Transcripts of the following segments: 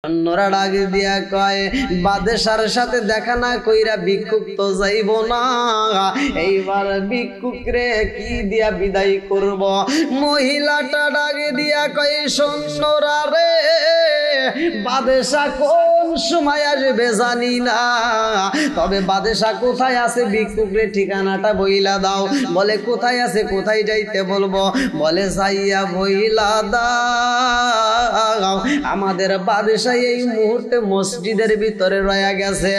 অন্যরা ডাক দিয়া কয় বাদশার সাথে দেখা না কইরা ভিক্ষুক তো যাইব না। এইবার ভিক্ষুক রে কি দিয়া বিদায় করব? মহিলাটা ডাক দিয়া কয় সৈন্যরা রে, বাদশা কোন সময় আসবে জানি না, তবে বাদশা কোথায় আছে ভিক্ষুক রে ঠিকানাটা বইলা দাও। বলে কোথায় আছে, কোথায় যাইতে বলবো? বলে যাইয়া বইলা দাও আমাদের বাদশা এই মুহূর্তে মসজিদের ভিতরে রয়ে গেছে।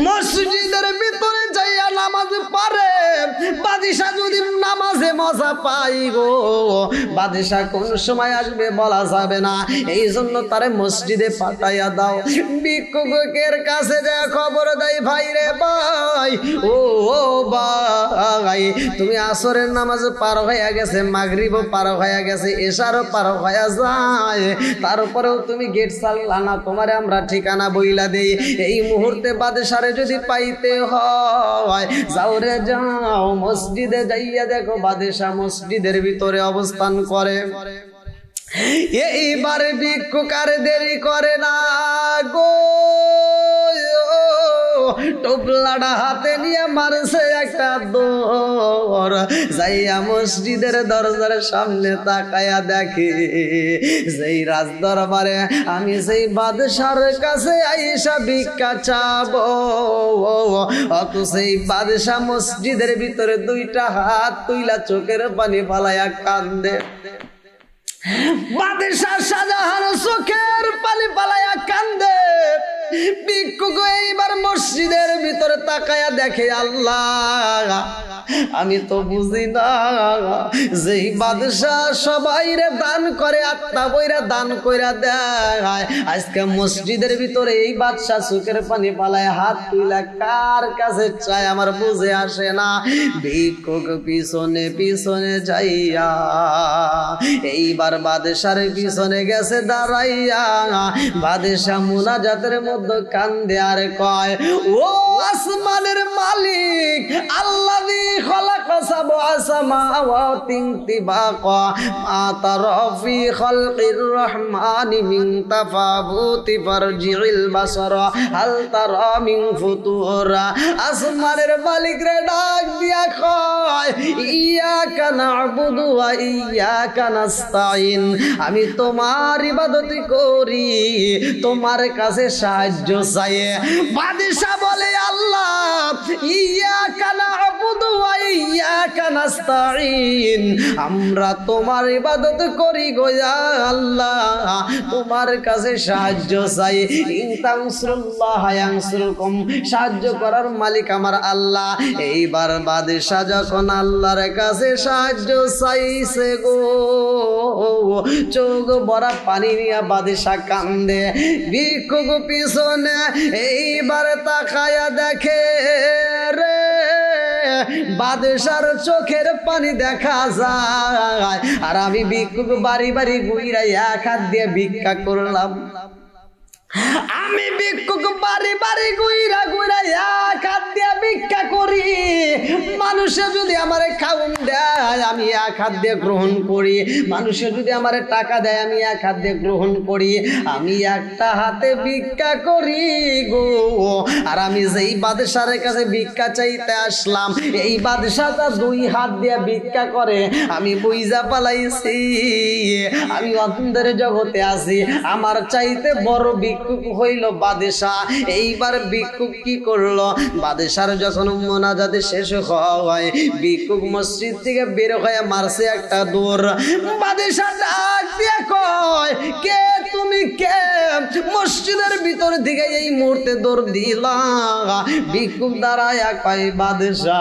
মসজিদের ভিতরে যাইয়া নামাজ পড়ে। বাদশা যদি নামাজে মজা পাই গো, বাদশা কোন সময় আসবে বলা যাবে না, এই জন্য তারে মসজিদে পাঠাইয়া দাও। ভিক্ষুকের কাছে যা খবর দেয়, ভাই রে ভাই, ও ভাই, তুমি আসরের নামাজ পার হয়ে গেছে, মাগরিবও পার হয়ে গেছে, এশারও পার হয়ে যায়, তারপরেও তুমি গেট চাললা না, তোমারে আমরা ঠিকানা বইলা দেই। এই মুহূর্তে বাদশারে যদি পাইতে হয়, যাও রে যাও, মসজিদে যাইয়া দেখো বাদশা মসজিদের ভিতরে অবস্থান করে। এইবার ভিক্ষুক আর দেরি করে না গো, টোপলাটা হাতে নিয়ে মারছে একটা দৌড়, যাইয়া মসজিদের দরজার সামনে তাকায়া দেখে যেই রাজ দরবারে আমি সেই বাদশার কাছে আইসা ভিক্ষা চাবো, অত সেই বাদশা মসজিদের ভিতরে দুইটা হাত তুইলা চোখের পানি ফালাইয়া কান্দে। বাদশা শাহজাহান চোখের পানি ফালাইয়া কান্দে। ভিক্ষুক এইবার মসজিদের ভিতরে তাকায়া দেখে, আল্লাহ আমি তো বুঝি না, যেই বাদশা সবাই রে দান করে, আত্মা বইরা দান কইরা দেয়, আজকে মসজিদের ভিতরে এই বাদশা চোখের পানি ফালায় হাত তুইলা কার কাছে চায় আমার বুঝে আসে না। ভিক্ষুক পিছনে পিছনে যাইয়া এইবার বাদশার পিছনে গেছে দাঁড়াইয়া। বাদশা মুনাজাতের মধ্যে কান্দে আর কয়, ও আসমানের মালিক আল্লাযী খালাকা সাবআ সামাওয়াতিন তিবাকা মা তারা ফি খালকির রহমানি মিন তাফাবুতি ফারজিল বাসারা হাল তারা মিন ফুতুরা। আসমানের মালিক রে ডাক দিয়া কয়, ইয়াকা না'বুদু ওয়া ইয়াকা নাস্তাইন, আমি তোমার ইবাদত করি, তোমার কাছে সাহায্য চাই। বাদশা বলে, আল্লাহ ইয়াকা না'বুদু ওয়া ইয়াকা নাস্তাইন, আমরা তোমার ইবাদত করি গো আল্লাহ, তোমার কাছে সাহায্য চাই। ইন তানসুরুল্লাহ ইয়ানসুরকুম, সাহায্য করার মালিক আমার আল্লাহ। এইবার বাদশা যখন আল্লাহর কাছে সাহায্য চাইছে গো, চোখ ভরা পানি নিয়ে বাদশা কান্দে। ভিক্ষুক পিছনে এইবার তাকায়া দেখে রে, বাদশার চোখের পানি দেখা যায়, আর আমি ভিক্ষুক বাড়ি বাড়ি ঘুইরা এক হাত দিয়ে ভিক্ষা করলাম। আমি ভিক্ষুক বাড়ি বাড়ি ঘুইরা ঘুইরা এক হাত দিয়ে ভিক্ষা করি। মানুষে যদি আমারে খাউন দেয় আমি এক হাত দিয়ে গ্রহণ করি, মানুষে যদি আমারে টাকা দেয় আমি এক হাত দিয়ে গ্রহণ করি। আমি একটা হাতে ভিক্ষা করি গো। আর আমি যেই বাদশার কাছে ভিক্ষা চাইতে আসলাম, এই বাদশাটা দুই হাত দিয়ে ভিক্ষা করে। আমি বুইজা পালাইছি আমি অন্ধের জগতে আছি, আমার চাইতে বড় ভিক্ষুক হইল বাদশা। এইবার ভিক্ষুক কি করলো, বাদশার যখন মোনাজাত শেষ হয়, ভিক্ষুক মসজিদ থেকে বের হয়ে মারছে একটা দৌড়। বাদশা ডাক দিয়ে কয়, কে তুমি, কে মসজিদের ভিতর থেকে এই মুহূর্তে দৌড় দিলা? ভিক্ষুক দাঁড়ায়া কয়, বাদশা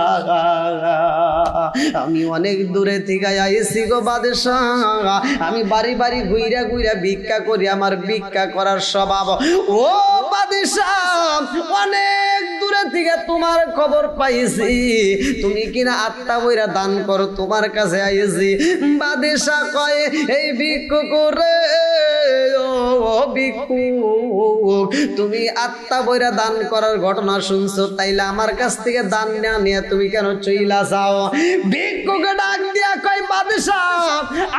আমি অনেক দূরে থেকে আইছি গো বাদশা, আমি বাড়ি বাড়ি ঘুইরা ঘুইরা ভিক্ষা করি, আমার ভিক্ষা করার স্বভাব। ও বাদশা অনেক দূরে থেকে তোমার খবর পাইছি, তুমি কিনা আত্মা বইরা দান করো, তোমার কাছে আইছি। বাদশা কয়, এই ভিক্ষুক রে, ও ভিক্ষুক, তুমি আত্মা বইরা দান করার ঘটনা শুনছো, তাইলে আমার কাছ থেকে দান না নিয়ে তুমি কেন চইলা যাও? ভিক্ষুক ডাক দিয়া কয় বাদশাহ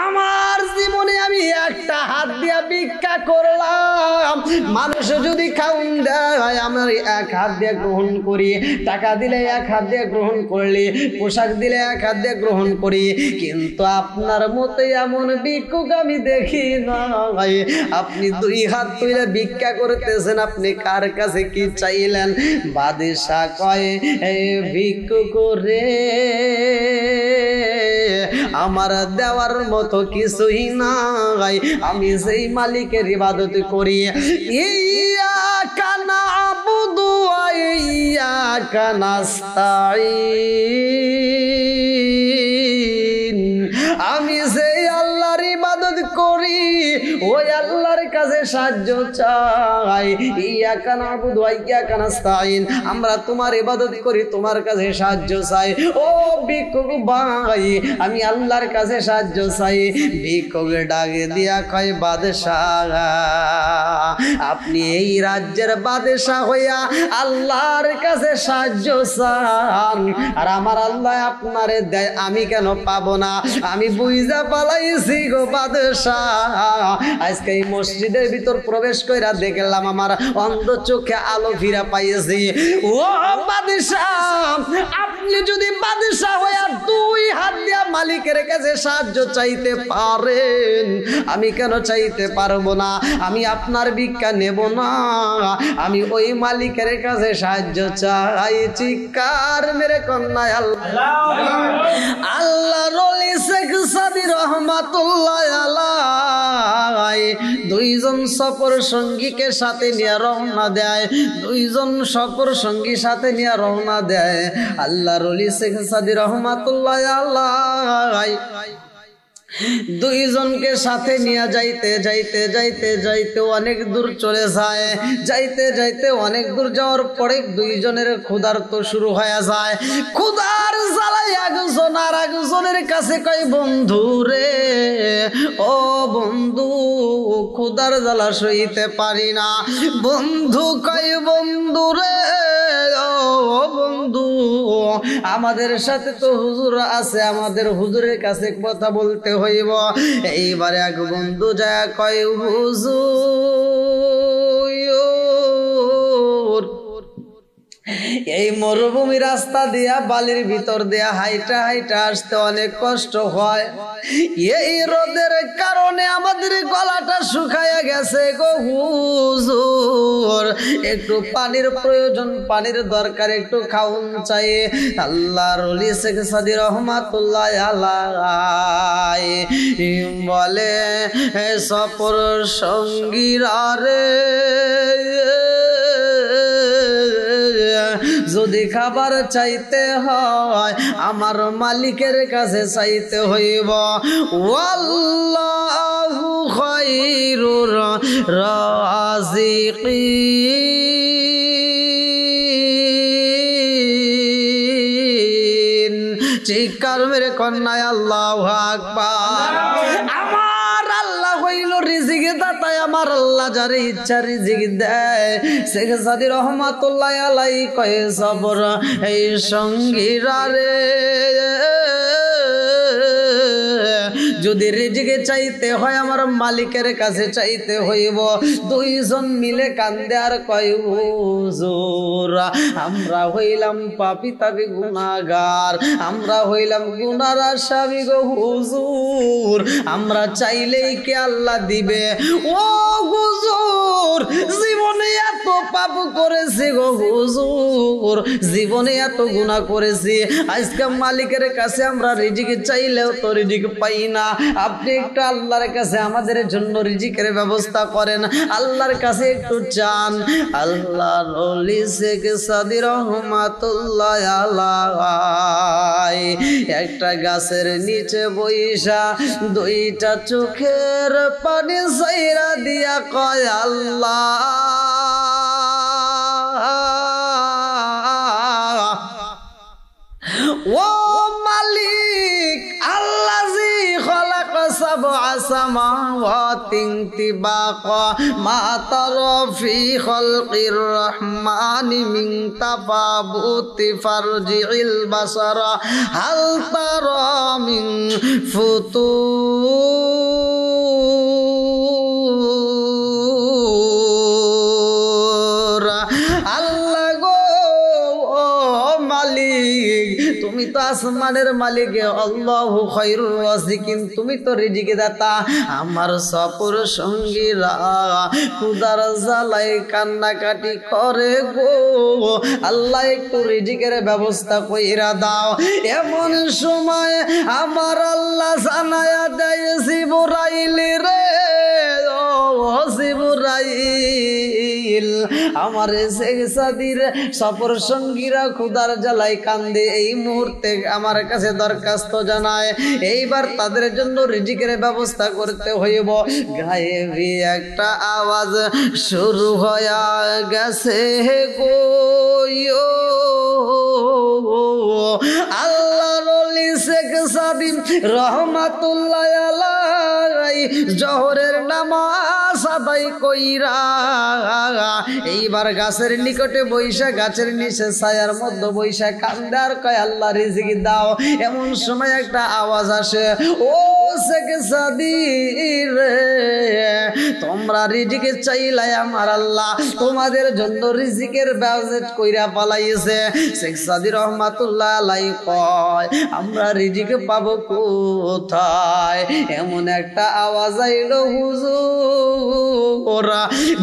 আমার জীবনে আমি একটা হাত দিয়া ভিক্ষা করলাম, মানুষ যদি খাউন দেয় আমার এক হাত দিয়ে গ্রহণ করি, টাকা দিলে এক হাত দিয়ে গ্রহণ করলি, পোশাক দিলে এক হাত দিয়ে গ্রহণ করি, কিন্তু আপনার মতো এমন ভিক্ষুক আমি দেখি নাই। আপনি দুই হাত তুলে ভিক্ষা করতেছেন, আপনি কার কাছে কি চাইলেন? বাদশাহ কয় ভিক্ষুক রে আমার দেওয়ার মতো কিছুই নাই, আমি সেই মালিকের ইবাদত করি। ইয়াকা না'বুদু ওয়া ইয়াকা নাস্তাঈন, আমি সেই আল্লাহর ইবাদত করি, ওই আল্লাহর কাছে সাহায্য চাই। ইয়াকা না'বুদু ওয়া ইয়াকা নাস্তাঈন, আমরা তোমার ইবাদত করি, তোমার কাছে সাহায্য চাই। ও ভিক্ষুক ভাই আমি আল্লাহর কাছে সাহায্য চাই। ভিক্ষুক ডাকে দিয়া কয় বাদশাহ আপনি এই রাজ্যের বাদশাহ হইয়া আল্লাহর কাছে সাহায্য চান, আর আমার আল্লাহ আপনারে দেয়, আমি কেন পাবো না? আমি বুঝা পালাইছি গো বাদশাহ, আজকে এই মসজিদের ভিতর প্রবেশ কইরা দেখলাম আমার অন্ধ চোখে আলো ফিরা পাইছি। ও বাদশাহ আপনি যদি বাদশাহ হইয়া দুই হাত দিয়া মালিকের কাছে সাহায্য চাইতে পারেন, আমি কেন চাইতে পারবো না? আমি আপনার ভিক্ষা নেব না, আমি ওই মালিকের কাছে সাহায্য চাই। চিৎকার মেরে কন্যা আল্লাহ রলি শেখ সাদি রহমাতুল্লাহ আলাইহি দুইজন সফর সঙ্গীকে সাথে নিয়ে রওনা দেয়, দুইজন সফর সঙ্গী সাথে নিয়ে রওনা দেয়। আল্লাহ রলি শেখ সাদি রহমাতুল্লাহ আলাইহি দুইজনকে সাথে নিয়ে যাইতে যাইতে যাইতে যাইতে অনেক দূর চলে যায়। যাইতে যাইতে অনেক দূর যাওয়ার পরে দুইজনের ক্ষুধার্ত শুরু হয়ে যায়। ক্ষুধার জ্বালায় একজন আর একজনের কাছে কয় বন্ধু রে, ও বন্ধু ক্ষুধার জ্বালা সইতে পারি না। বন্ধু কয় বন্ধু রে, ও বন্ধু আমাদের সাথে তো হুজুর আছে, আমাদের হুজুরের কাছে কথা বলতে হইব। এইবারে এক বন্ধু যায় কয় হুজুর এই মরুভূমি রাস্তা দিয়া বালির ভিতর দিয়া হাইটা হাইটা আসতে অনেক কষ্ট হয়, এই রোদের কারণে আমাদের গলাটা শুকায়া গেছে গো হুজুর, একটু পানির প্রয়োজন, পানির দরকার, একটু খাউন চাই। আল্লাহর ওলি শেখ সাদি রহমাতুল্লাহ আলাইহি বলে সফর সঙ্গীরা রে যদি খাবার চাইতে হয় আমার মালিকের কাছে চাইতে হইব। ওয়াল্লাহু খায়রুর রাযিকিন। চিৎকার মেরে কন্যায় আল্লাহু আকবার। আমার আল্লাহ হইল রিজিক দাতা, আমার আল্লাহ যারে ইচ্ছা রিজিক দেয়। শেখ সাদি রহমাতুল্লাহ আলাইহি কয় সবর এই সঙ্গীরা রে যদি রিজিকে চাইতে হয় আমার মালিকের কাছে চাইতে হইব। দুইজন মিলে কান্দে আর কয় হুজুর আমরা হইলাম পাপী তাবি গুনাহগার, আমরা হইলাম গুনার আসামি গো হুজুর, আমরা চাইলেই কি আল্লাহ দিবে? ও হুজুর জীবনে এত পাপ করেছি গো হুজুর, জীবনে এত গুনাহ করেছি, আজকে মালিকের কাছে আমরা রিজিক চাইলেও তো রিজিক পাই না। আপনি একটু আল্লাহর কাছে আমাদের জন্য রিজিকের ব্যবস্থা করেন, আল্লাহর কাছে একটু চান। আল্লাহর ওলি শেখ সাদি রহমাতুল্লাহ আলাইহি একটা গাছের নিচে বইসা দুইটা চোখের পানি ছাইরা দিয়া কয় আল্লাহ ও মালিক আল্লাযী খালাকা সাবআ সামাওয়াতিন তিবাকা মা তারা ফি খালকির রহমানি মিন তাফাবুতি ফারজিল বাসারা হাল তারা মিন ফুতুর। আল্লাহ গো মালিক, তুমি তো আসমানের মালিক, আল্লাহু খায়রুর রাযিকিন, তুমি তো রিজিক দাতা। আমার সফর সঙ্গীরা ক্ষুধার জ্বালায় কান্নাকাটি করে গো, আল্লাহ একটু রিজিকের ব্যবস্থা কইরা দাও। এমন সময় আমার আল্লাহ জানায়া দেয়, জিবরাইল রে, ও জিবরাইল, আমার শেখ সাদির সফর সঙ্গীরা ক্ষুধার জ্বালায় কান্দে, এই মুহূর্তে আমার কাছে দরখাস্ত জানায়, এইবার তাদের জন্য রিজিকের ব্যবস্থা করতে হইব। গায়েবী একটা আওয়াজ শুরু হয়ে গেছে গো, আল্লাহর ওলি শেখ সাদি রহমাতুল্লাহ আলাইহি জোহরের নামাজ আদায় কইরা এইবার গাছের নিকটে বৈশা, গাছের নিচে ছায়ার মধ্যে বৈশা কান্দে আর কয়, আল্লাহ রিজিক দাও। এমন সময় একটা আওয়াজ আসে, ও শেখ সাদি রে, তোমরা রিজিক চাইলাই, আমার আল্লাহ তোমাদের জন্য রিজিকের ব্যবস্থা কইরা পালাইছে। শেখ সাদি রহমাতুল্লাহ আলাইহি কয়, আমরা রিজিক পাবো কোথায়? এমন একটা আওয়াজ আইলো, হুজুর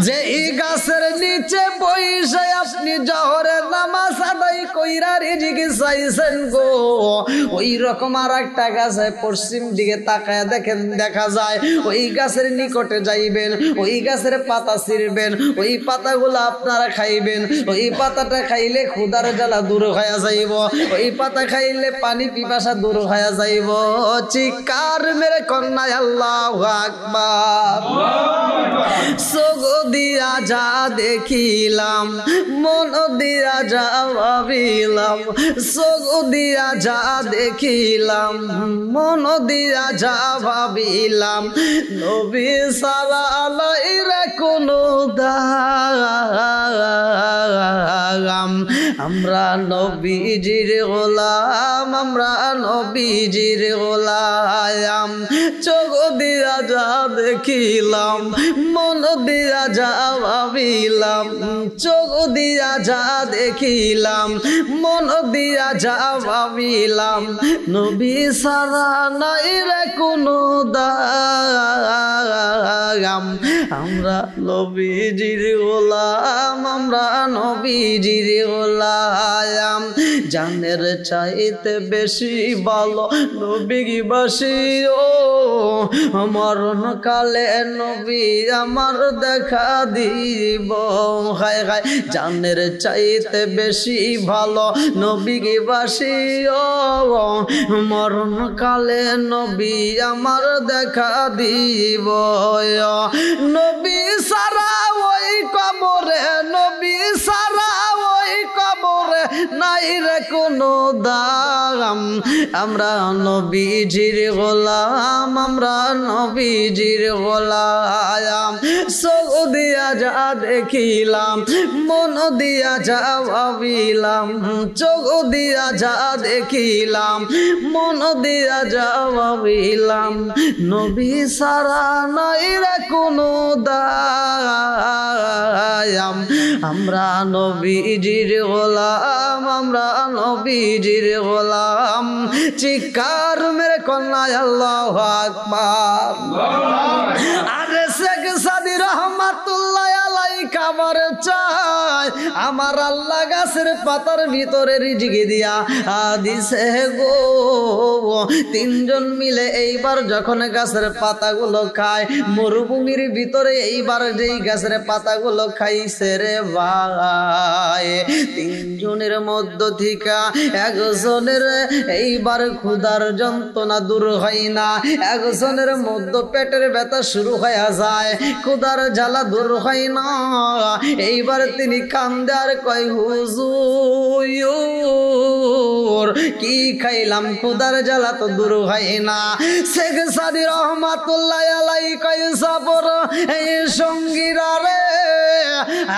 যেই গাছের নিচে বইসে আপনি জোহরের নামাজ আদায় কইরা রিজিক চাইছেন গো, ওই রকম আর একটা গাছে পশ্চিম দিকে তাকায় দেখেন, দেখা যায় ওই গাছের নিকটে যাইবেন, ওই গাছের পাতা ছিঁড়বেন, ওই পাতাগুলো আপনারা খাইবেন। ওই পাতাটা খাইলে ক্ষুধার জ্বালা দূর হয়ে যাইব, ওই পাতা খাইলে পানি পিপাসা দূর হয়ে যাইব। চিৎকার মেরে কন্যায় আল্লাহু আকবার। চোখ দিয়া যা দেখিলাম, মন দিয়া যা ভাবিলাম, চোখ দিয়া যা দেখিলাম, মন দিয়া যা ভাবিলাম, নবী সারা আলাইরে কোনো দাম। আমরা নবীজির গোলাম, আমরা নবীজির গোলাম। চোখ দিয়া যা দেখিলাম, মন দিয়া যা ভাবিলাম, চোখ দিয়া যা দেখিলাম, মন দিয়া যা ভাবিলাম, নবী সারা নাই রে কোনো দাম। আমরা নবীজির গোলাম, আমরা নবীজির গোলাম। জানের চাইতে বেশি ভালো নবীবাসী, ও মরণ কালে নবী আমার দেখা দিব। হায় হায়, জানের চাইতে বেশি ভালো নবীবাসী, ও মরণ কালে নবী আমার দেখা দিব। নবী সারা ওই কবরে, নবী সারা ওই কবরে নাই রে কোনো দাম। আমরা নবীজির গোলাম, আমরা নবীজির গোলাম। চোখ দিয়া যা দেখিলাম, মন দিয়া যা ভাবিলাম, চোখ দিয়া যা দেখিলাম, মন দিয়া যা ভাবিলাম, নবী সারা নাই রে কোনো দাম। আমরা নবীজির গোলাম, আমরা নবীজির গোলাম। চিৎকার মেরে কন্যায় আল্লাহু আকবার। আরে শেখ সাদি রহমাতুল্লাহ আলাইহি খাবার চায়, আমার আল্লাহ গাছের পাতার ভিতরে রিজিক দিয়া দিছে গো। তিনজন মিলে এইবার যখন গাছের পাতাগুলো খায়, মরুভূমির ভিতরে এইবার যেই গাছের পাতাগুলো খাইছে রে ভাই, তিনজনের মধ্য থেকে একজনের এইবার ক্ষুধার যন্ত্রণা দূর হয় না, একজনের মধ্য পেটের ব্যথা শুরু হয়ে যায়, ক্ষুধার জ্বালা দূর হয় না। এইবার তিনি কান্দে আর কয় হুজুর কি খাইলাম ক্ষুধার জ্বালা তো দূর হয় না। শেখ সাদি রহমাতুল্লাহ আলাইহি কয় সবর এই সঙ্গীরা রে,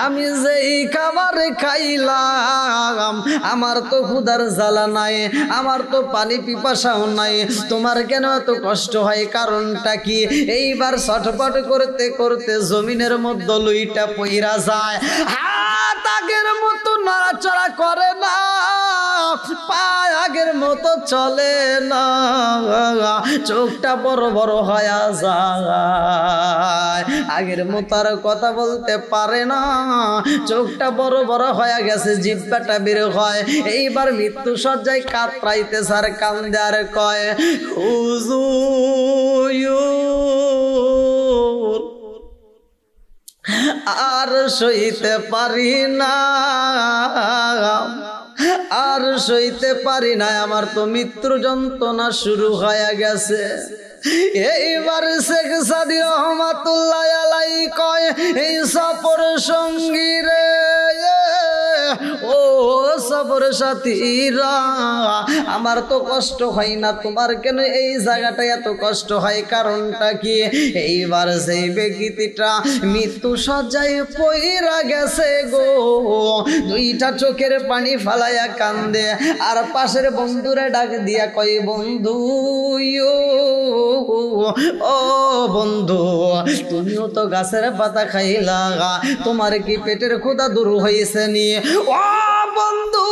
আমি যেই খাবার খাইলাম আমার তো ক্ষুধার জ্বালা নাই, আমার তো পানি পিপাসাও নাই, তোমার কেন এত কষ্ট হয় কারণটা কি? এইবার ছটফট করতে করতে জমিনের মধ্যে লুইটা পইরা যায়, হাত আগের মতো নড়াচড়া করে না, পা আগের মতো চলে না, চোখটা বড় বড় হয়ে যায়, আগের মতো আর কথা বলতে পারে না, চোখটা বড় বড় হয়ে গেছে, জিহ্বাটা বের হয়। এইবার মৃত্যু সজ্জায় কাতরাইতে সার কান্দে আর কয় হুজুর আর সইতে পারি না, আর সইতে পারি না, আমার তো মৃত্যুর যন্ত্রণা শুরু হয়ে গেছে। এইবার শেখ সাদি রহমাতুল্লাহ আলাইহি কয় এই সফর সঙ্গী রে, ও সফর সাথীরা, আমার তো কষ্ট হয় না, তোমার কেন এই জায়গাটা এত কষ্ট হয় কারণটা কি? এইবার সেই ব্যক্তিটা মৃত্যু সজ্জায় পইরা গেছে গো, দুইটা চোখের পানি ফালাইয়া কান্দে আর পাশের বন্ধুরে ডাক দিয়া কয় বন্ধু ও বন্ধু তুমিও তো গাছের পাতা খাইলা, তোমার কি পেটের ক্ষুধা দূর হয়েছে নি? ও বন্ধু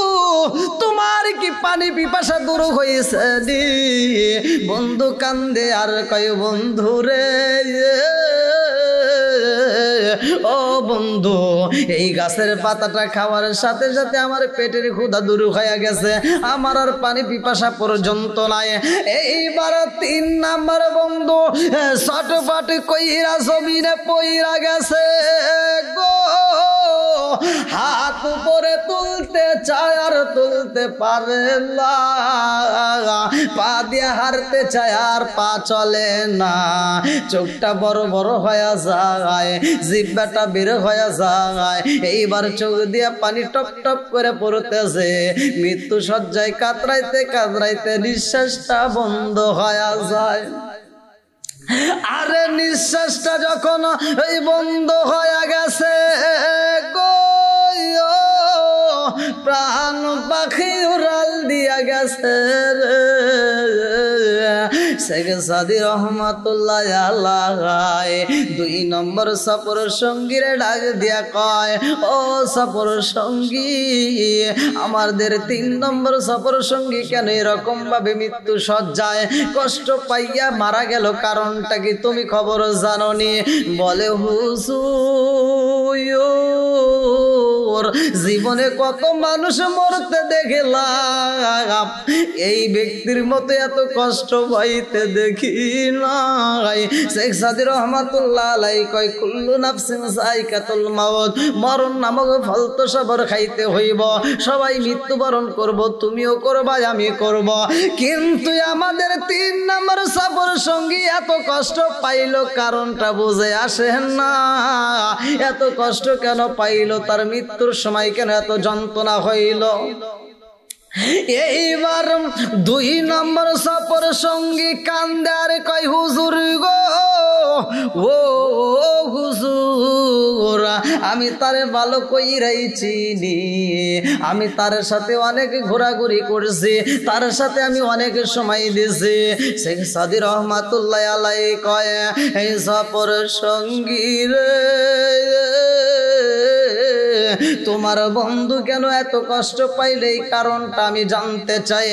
তোমার কি পানি পিপাসা দূর হয়েছে নি? বন্ধু কান্দে আর কয় বন্ধু রে, ও বন্ধু এই গাছের পাতাটা খাওয়ার সাথে সাথে আমার পেটের ক্ষুধা দূর হয়ে গেছে, আমার আর পানি পিপাসা পর্যন্ত নাই। এইবার 3 নাম্বার বন্ধু ছটফট কইরা জমিনে পইরা গেছে গো, হাত উপরে তুলতে চায় আর তুলতে পারে না, পা দিয়ে হারতে চায় আর পা চলে না, চোখটা বড় বড় হয়ে যায়, জিহ্বাটা বের হয়ে যায়, এইবার চোখ দিয়ে পানি টপ টপ করে পড়তেছে, মৃত্যু সজ্জায় কাতরাইতে কাতরাইতে নিঃশ্বাসটা বন্ধ হয়ে যায়। আরে নিঃশ্বাসটা যখন এই বন্ধ হয়ে গেছে গো, প্রাণ পাখি উড়াল দিয়া গেছে রে। শেখ সাদি রহমাতুল্লাহ আলাইহি 2 নম্বর সফর সঙ্গীরে ডাক দিয়া কয় ও সফর সঙ্গী, আমাদের 3 নম্বর সফর সঙ্গী কেন এরকম ভাবে মৃত্যু সজ্জায় কষ্ট পাইয়া মারা গেল কারণটা কি তুমি খবর জানো নি? বলে হুজুর জীবনে কত মানুষ মরতে দেখলাম, এই ব্যক্তির মতো এত কষ্ট পাইতে দেখি নাই। শেখ সাদি রহমাতুল্লাহ আলাইহি কয় কুল্লু নাফসিন যায়কাতুল মাউত, মরণ নামক ফল তো সবার খাইতে হইব, সবাই মৃত্যুবরণ করব, তুমিও করবা আমি করব, কিন্তু আমাদের 3 নম্বর সফর সঙ্গী এত কষ্ট পাইলো কারণটা বুঝে আসে না, এত কষ্ট কেন পাইলো, তার মৃত্যুর সময় কেন এত যন্ত্রণা হইল? এইবার 2 নম্বর সফর সঙ্গী কান্দে আর কয় হুজুর গো, ও হুজুর আমি তারে ভালো কইরাই চিনি, আমি তার সাথে অনেক ঘোরাঘুরি করছি, তার সাথে আমি অনেক সময় দিছি। শেখ সাদি রহমাতুল্লাহ আলাইহি কয় এই সফর সঙ্গী রে, তোমার বন্ধু কেন এত কষ্ট পাইলে এই কারণটা আমি জানতে চাই।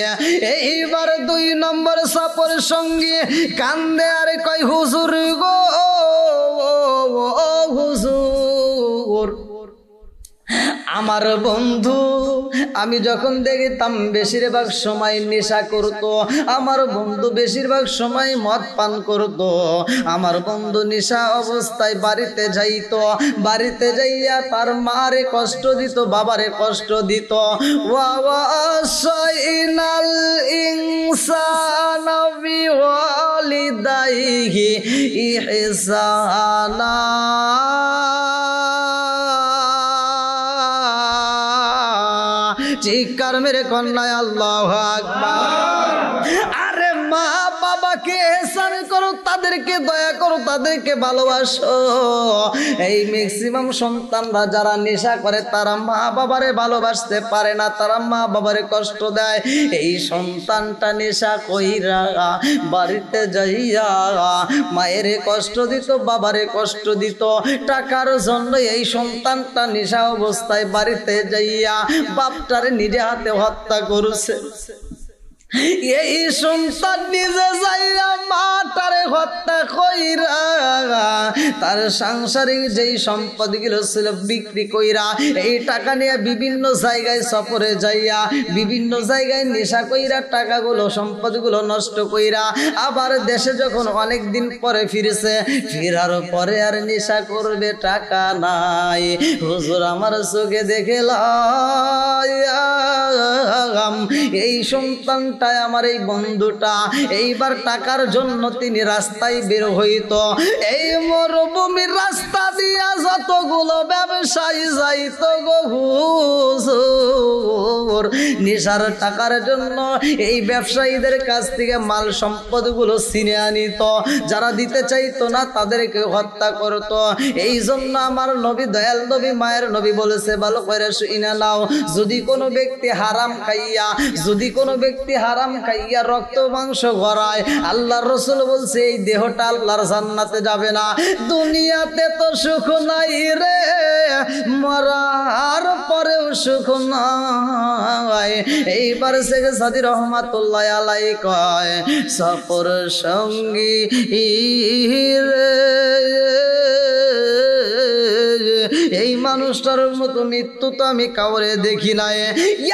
এইবার 2 নম্বর সফর সঙ্গী কান্দে আর কয় হুজুর গো, হুজুর আমার বন্ধু আমি যখন দেখতাম বেশিরভাগ সময় নেশা করত, আমার বন্ধু বেশিরভাগ সময় মদ পান করত, আমার বন্ধু নেশা অবস্থায় বাড়িতে যাইত, বাড়িতে যাইয়া তার মারে কষ্ট দিত, বাবারে কষ্ট দিত। ওয়াসাইনাল ইনসানা বিওয়ালিদাইহি ইহসানা চিৎকার মেরে কন্যায় আল্লাহু আকবার। আরে মা বাবাকে এহসান করো, তাদেরকে দয়া করো, তাদেরকে ভালোবাসো। এই ম্যাক্সিমাম সন্তানরা যারা নেশা করে তারা মা বাবারে ভালোবাসতে পারে না, তারা মা বাবারে কষ্ট দেয়। এই সন্তানটা নেশা কইরা বাড়িতে যাইয়া মায়েরে কষ্ট দিত, বাবারে কষ্ট দিত, টাকার জন্য এই সন্তানটা নেশা অবস্থায় বাড়িতে যাইয়া বাপটারে নিজে হাতে হত্যা করছে। এই সন্তান নিজে যাইয়া মাটারে হত্যা কইরা তার সাংসারিক যেই সম্পদগুলো ছিল বিক্রি কইরা এই টাকা নিয়ে বিভিন্ন জায়গায় সফরে যাইয়া বিভিন্ন জায়গায় নেশা কইরা টাকাগুলো সম্পদগুলো নষ্ট কইরা আবার দেশে যখন অনেক দিন পরে ফিরেছে, ফিরার পরে আর নেশা করবে, টাকা নাই। হুজুর আমার চোখে দেখলাম এই সন্তানটা আমার এই বন্ধুটা এইবার টাকার জন্য তিনি রাস্তায় বের হইত। এই মরুভূমির রাস্তা দিয়া যতগুলো ব্যবসায়ী যাইত গো হুজুর, নেশার টাকার জন্য এই ব্যবসায়ীদের কাছ থেকে মাল সম্পদ গুলো ছিনে আনিত, যারা দিতে চাইতো না তাদেরকে হত্যা করত। এই জন্য আমার নবী, দয়াল নবী, মায়ের নবী বলেছে, ভালো করে শুনে নাও, যদি কোনো ব্যক্তি হারাম খাইয়া, যদি কোনো ব্যক্তি হারাম খাইয়া রক্ত মাংস গড়ায়, আল্লাহর রাসূল বলছে এই দেহটা আল্লাহর জান্নাতে যাবে না। দুনিয়াতে তো সুখ নাই রে, মরার পরেও সুখ নাই। এইবার শেখ সাদী রহমাতুল্লাহ আলাইহি কয়, সফর সঙ্গী রে এই মানুষটার মতো মৃত্যু তো আমি কাউরে দেখি নাই।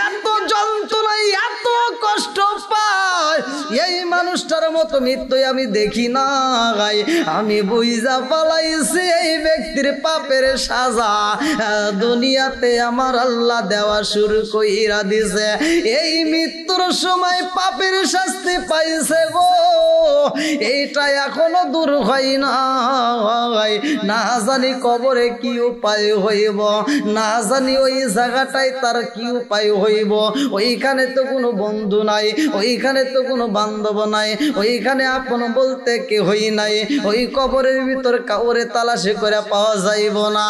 এত যন্ত্রণা, এত কষ্ট পায় এই মানুষটার মতো মৃত্যু আমি দেখি নাই। আমি বুঝা পালাইছি এই ব্যক্তির পাপের সাজা দুনিয়াতে আমার আল্লাহ দেওয়া শুরু কইরা দিছে। এই মৃত্যুর সময় পাপের শাস্তি পাইছে গো, এইটা এখনো দূর হয় না। না জানি কবরে কি উপায় হইব, না জানি ওই জায়গাটায় তার কি উপায় হইব। ওইখানে তো কোনো বন্ধু নাই, ওইখানে তো কোনো বান্ধব নাই, ওইখানে আপন বলতে কেহই নাই। ওই কবরের ভিতর কাউরে তালাশি করে পাওয়া যাইব না।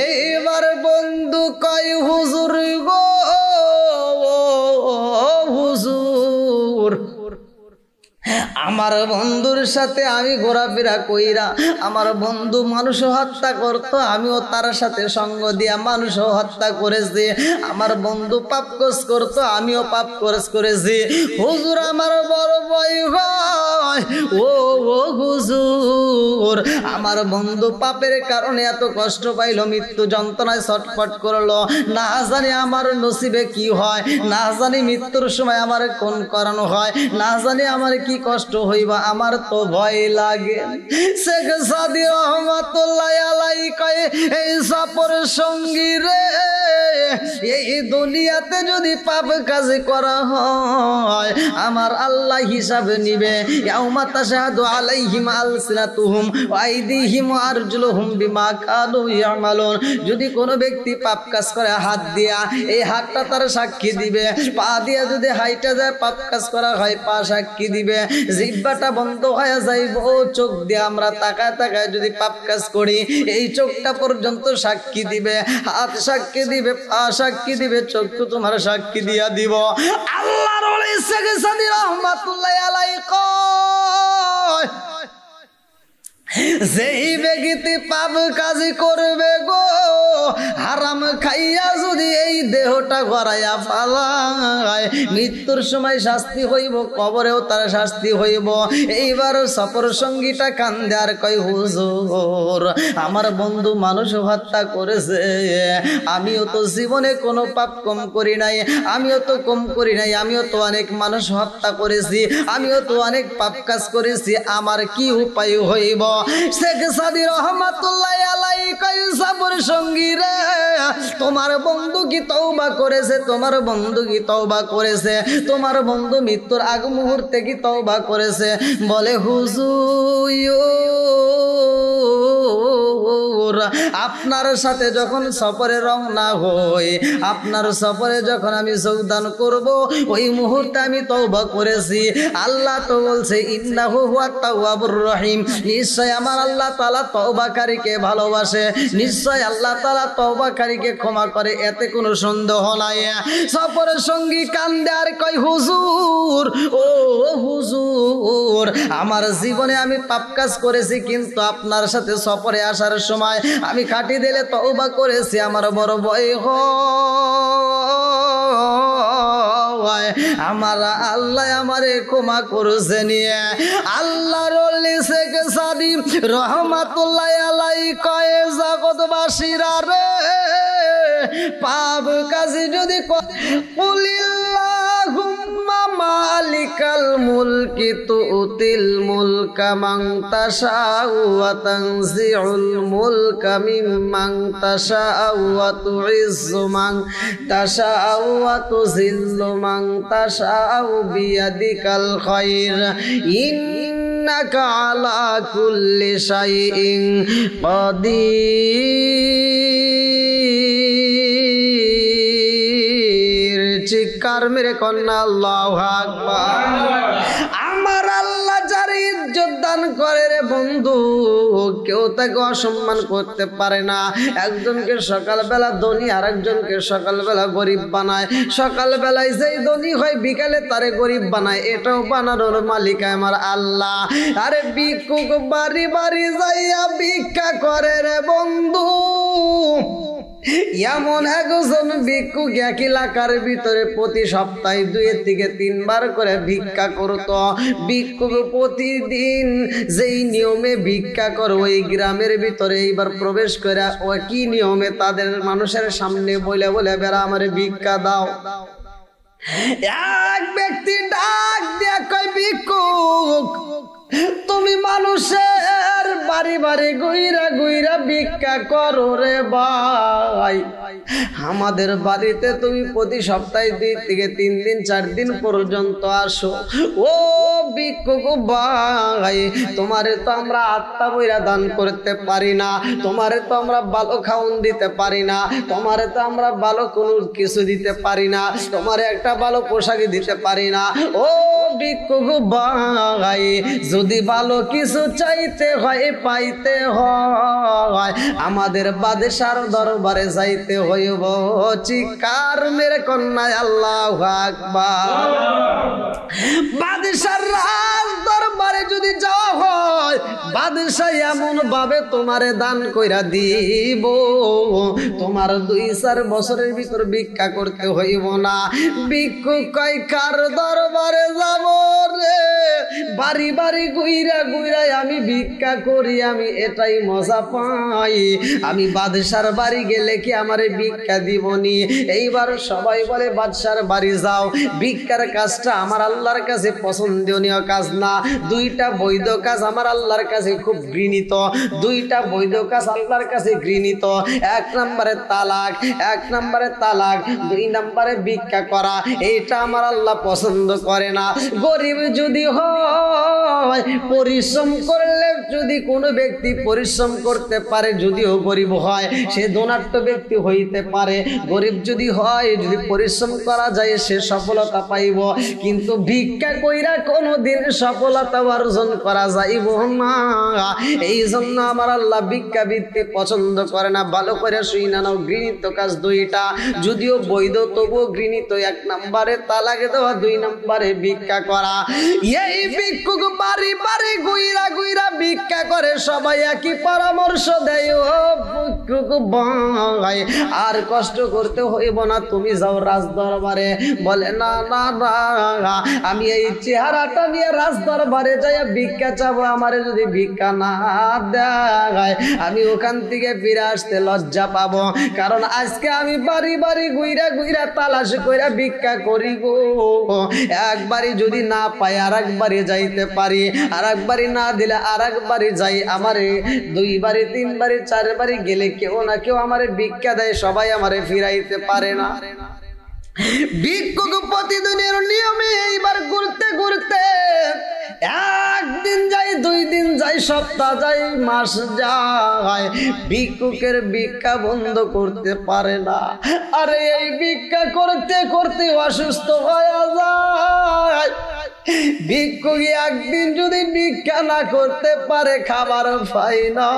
এইবার বন্ধু কয়, হুজুর গো হুজুর, আমার বন্ধুর সাথে আমি ঘোরাফেরা কইরা, আমার বন্ধু মানুষ হত্যা করত, আমিও তার সাথে সঙ্গ দিয়া মানুষ হত্যা করেছি। আমার বন্ধু পাপ কাজ করতো, আমিও পাপ কাজ করেছি। হুজুর আমার বড় ভয় হয়, ও হুজুর, আমার বন্ধু পাপের কারণে এত কষ্ট পাইল, মৃত্যু যন্ত্রণায় ছটফট করলো, না জানি আমার নসিবে কি হয়, না জানি মৃত্যুর সময় আমার কোন করানো হয়, না জানি আমার কি কষ্ট হইবা, আমার তো ভয় লাগে। শেখ সাদী রহমাতুল্লাহ আলাইহি কয়, এই সফর সঙ্গী রে এই দুনিয়াতে যদি পাপ কাজ করা হয় আমার আল্লাহ হিসাব নিবে। ইয়াউমা তাশহাদু আলাইহিম আলসিনাতুহুম ওয়া আইদিহিম ওয়া আরজুলুহুম বিমা কানু ইয়ামালুন। যদি কোনো ব্যক্তি পাপ কাজ করে হাত দিয়া, এই হাতটা তার সাক্ষী দিবে। পা দিয়া যদি হাইটা যায় পাপ কাজ করা হয়, পা সাক্ষী দিবে। জিহ্বাটা বন্ধ হয়ে যাইব, চোখ দিয়ে আমরা তাকায় তাকায় যদি পাপ কাজ করি এই চোখটা পর্যন্ত সাক্ষী দিবে, হাত সাক্ষী দিবে, পা সাক্ষী দিবে, চক্ষু তোমার সাক্ষী দিয়া দিব। আল্লাহর ওলি শেখ সাদী রহমাতুল্লাহ আলাইহি কয়, যেই ব্যক্তি পাপ কাজ করবে গো, হারাম খাইয়া যদি এই দেহটা গড়াইয়া ফালায়, মৃত্যুর সময় শাস্তি হইব, কবরেও তার শাস্তি হইব। এইবার সফর সঙ্গীটা কান্দে আর কয়, হুজুর আমার বন্ধু মানুষ হত্যা করেছে, আমিও তো জীবনে কোনো পাপ কম করি নাই, আমিও তো কম করি নাই, আমিও তো অনেক মানুষ হত্যা করেছি, আমিও তো অনেক পাপ কাজ করেছি, আমার কি উপায় হইব? শেখ সাদী রহমাতুল্লাহ আলাইহি কয়, সফর সঙ্গী রে তোমার বন্ধু কি তওবা করেছে? তোমার বন্ধু কি তওবা করেছে? তোমার বন্ধু মৃত্যুর আগ মুহূর্তে কি তওবা করেছে? বলে হুজুর হুজুর আপনার সাথে যখন সফরে রওনা হই, আপনার সফরে যখন আমি যোগদান করব, ওই মুহূর্তে আমি তওবা করেছি। আল্লাহ তো বলছে ইন্নাহু হুয়াত তাওয়াবুর রহিম, নিশ্চয় আমার আল্লাহ তাআলা তওবাকারীকে ভালোবাসে, নিশ্চয় আল্লাহ তাআলা তওবাকারীকে ক্ষমা করে, এতে কোনো সন্দেহ নাই। সফরের সঙ্গী কান্দে আর কয় হুজুর, ও হুজুর আমার জীবনে আমি পাপ কাজ করেছি, কিন্তু আপনার সাথে সফরে আসার সময় আমি খাঁটি দিলে তওবা করেছি, আমার বড় ভয় হয়, আমার আল্লাহ আমারে ক্ষমা করেছে নিয়ে। আল্লাহর ওলি শেখ সাদি রহমাতুল্লাহ আলাইহি কয় জগৎবাসীরা রে, পাপ কাজে যদি কুলিল্লাহুম্মা মালিকাল মুলকি তুতিল মুলকা মান তাশাউ ওয়া তানজিউল মুলকা মিম্মান তাশাউ ওয়া তুইজ্জু মান তাশাউ ওয়া তুযিল্লু মান তাশাউ বিয়াদিকাল খায়র ইন্নাকা আলা কুল্লি শাইইন কাদির। চিৎকার মেরে কন্যা আল্লাহু আকবার। আমার আল্লাহ যার ইজ্জত দান করে রে বন্ধু, কেউ তাকে অসম্মান করতে পারে না। একজনকে সকালবেলা ধনী, আর একজনকে সকালবেলা গরিব বানায়। সকালবেলায় যেই ধনী হয় বিকালে তারে গরিব বানায়, এটাও বানানোর মালিক আমার আল্লাহ। আরে ভিক্ষুক বাড়ি বাড়ি যাইয়া ভিক্ষা করে রে বন্ধু, এমন একজন ভিক্ষুক এক এলাকার ভিতরে প্রতি সপ্তাহে 2 থেকে 3 বার করে ভিক্ষা করত। ভিক্ষুক প্রতিদিন যেই নিয়মে ভিক্ষা করে ওই গ্রামের ভিতরে এইবার প্রবেশ করে ও কি নিয়মে তাদের মানুষের সামনে বলে বলে বেড়া আমারে ভিক্ষা দাও। এক ব্যক্তি ডাক দিয়া কয় ভিক্ষুক তুমি মানুষের বাড়ি বাড়ি গুইরা গুইরা ভিক্ষা করো রে ভাই, আমাদের বাড়িতে তুমি প্রতি সপ্তাহে 2 থেকে 3 দিন 4 দিন পর্যন্ত আসো। ও ভিক্ষুক ভাই, তোমারে তো আমরা আত্মা বইরা দান করতে পারি না, তোমারে তো আমরা ভালো খাওন দিতে পারি না, তোমারে তো আমরা ভালো কোনো কিছু দিতে পারি না, তোমারে একটা ভালো পোশাক দিতে পারি না। ও ভিক্ষুক ভাই, যদি ভালো কিছু চাইতে হয় পাইতে হয় আমাদের বাদশার দরবারে যাইতে হইব। চিৎকার মেরে কন্যা আল্লাহু আকবার। বাদশার রাজ দরবারে যদি যাওয়া হয়, বাদশা এমন ভাবে তোমারে দান কইরা দিব, তোমার 2-4 বছরের ভিতর ভিক্ষা করতে হইব না। ভিক্ষুক কয় কার দরবারে যাব রে, বাড়ি বাড়ি গুইরা গুইরাই আমি ভিক্ষা করি, আমি এটাই মজা পাই, আমি বাদশার বাড়ি গেলে কি আমারে ভিক্ষা দিবনি? এইবার সবাই বলে বাদশার বাড়ি যাও, ভিক্ষার কাজটা আমার আল্লাহর কাছে পছন্দনীয় কাজ না। 2টা বৈধ কাজ আমার আল্লাহর কাছে খুব ঘৃণিত, 2টা বৈধ কাজ আল্লাহর কাছে ঘৃণিত। 1 নম্বরে তালাক, 1 নম্বরে তালাক, 2 নম্বরে ভিক্ষা করা, এইটা আমার আল্লাহ পছন্দ করে না। গরিব যদি হয়, পরিশ্রম করলে যদি কোনো ব্যক্তি পরিশ্রম করতে পারে, যদিও গরিব হয় সে ধনাঢ্য ব্যক্তি হইতে পারে, গরিব যদি হয় যদি পরিশ্রম করা যায় সে সফলতা পাইব, কিন্তু ভিক্ষা কইরা কোনোদিন সফলতা অর্জন করা যাইব না। এই জন্য আমার আল্লাহ ভিক্ষা বৃত্তি পছন্দ করে না। ভালো করে শুইনা নাও, ঘৃণিত কাজ 2টা, যদিও বৈধ তবুও ঘৃণিত। 1 নম্বরে তালাক দেওয়া, 2 নম্বরে ভিক্ষা করা। এই ভিক্ষুক বাড়ি বাড়ি গুইরা গুইরা ভিক্ষা করে, সবাই একই পরামর্শ দেয়, ও ভিক্ষুক ভাই আর কষ্ট করতে হইব না, তুমি যাও রাজ দরবারে। বলে না না না, আমি এই চেহারাটা নিয়ে রাজ দরবারে যাই ভিক্ষা চাবো, আমারে যদি ভিক্ষা না দেয় আমি ওখান থেকে ফিরে আসতে লজ্জা পাবো, কারণ আজকে আমি বাড়ি বাড়ি গুইরা গুইরা তালাশ কইরা ভিক্ষা করি গো। একবারই যদি না পাই আর একবারই যাইতে পারি, আর একবারই না দিলে আর একবারই যাই, আমারে 2 বারে 3 বারে 4 বারে গেলে কেউ না কেউ আমারে ভিক্ষা দেয়, সবাই আমারে ফিরাইতে পারে না। ভিক্ষুক প্রতিদিনের নিয়মে এইবার ঘুরতে ঘুরতে একদিন যাই, 2 দিন যাই, সপ্তাহ যাই, মাস যায়, ভিক্ষুকের ভিক্ষা বন্ধ করতে পারে না। আরে এই ভিক্ষা করতে করতে অসুস্থ হয়ে যায়। ভিক্ষুক একদিন যদি ভিক্ষা না করতে পারে, খাবার পাই না,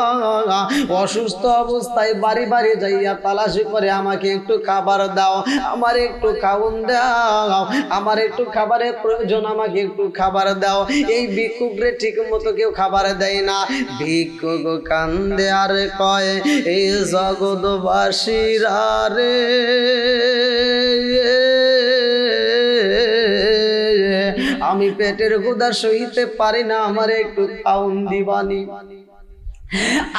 অসুস্থ অবস্থায় বাড়ি বাড়ি যাইয়া তালাশি করে, আমাকে একটু খাবার দাও, আমার একটু খাওন দাও, আমার একটু খাবারের প্রয়োজন, আমাকে একটু খাবার দাও। এই ভিক্ষুকরে ঠিক মতো কেউ খাবার দেয় না। ভিক্ষুক কান্দে আর কয়, এই জগৎবাসীরা রে, আমি পেটের ক্ষুধা সইতে পারি না, আমার একটু খাওন দিবানি।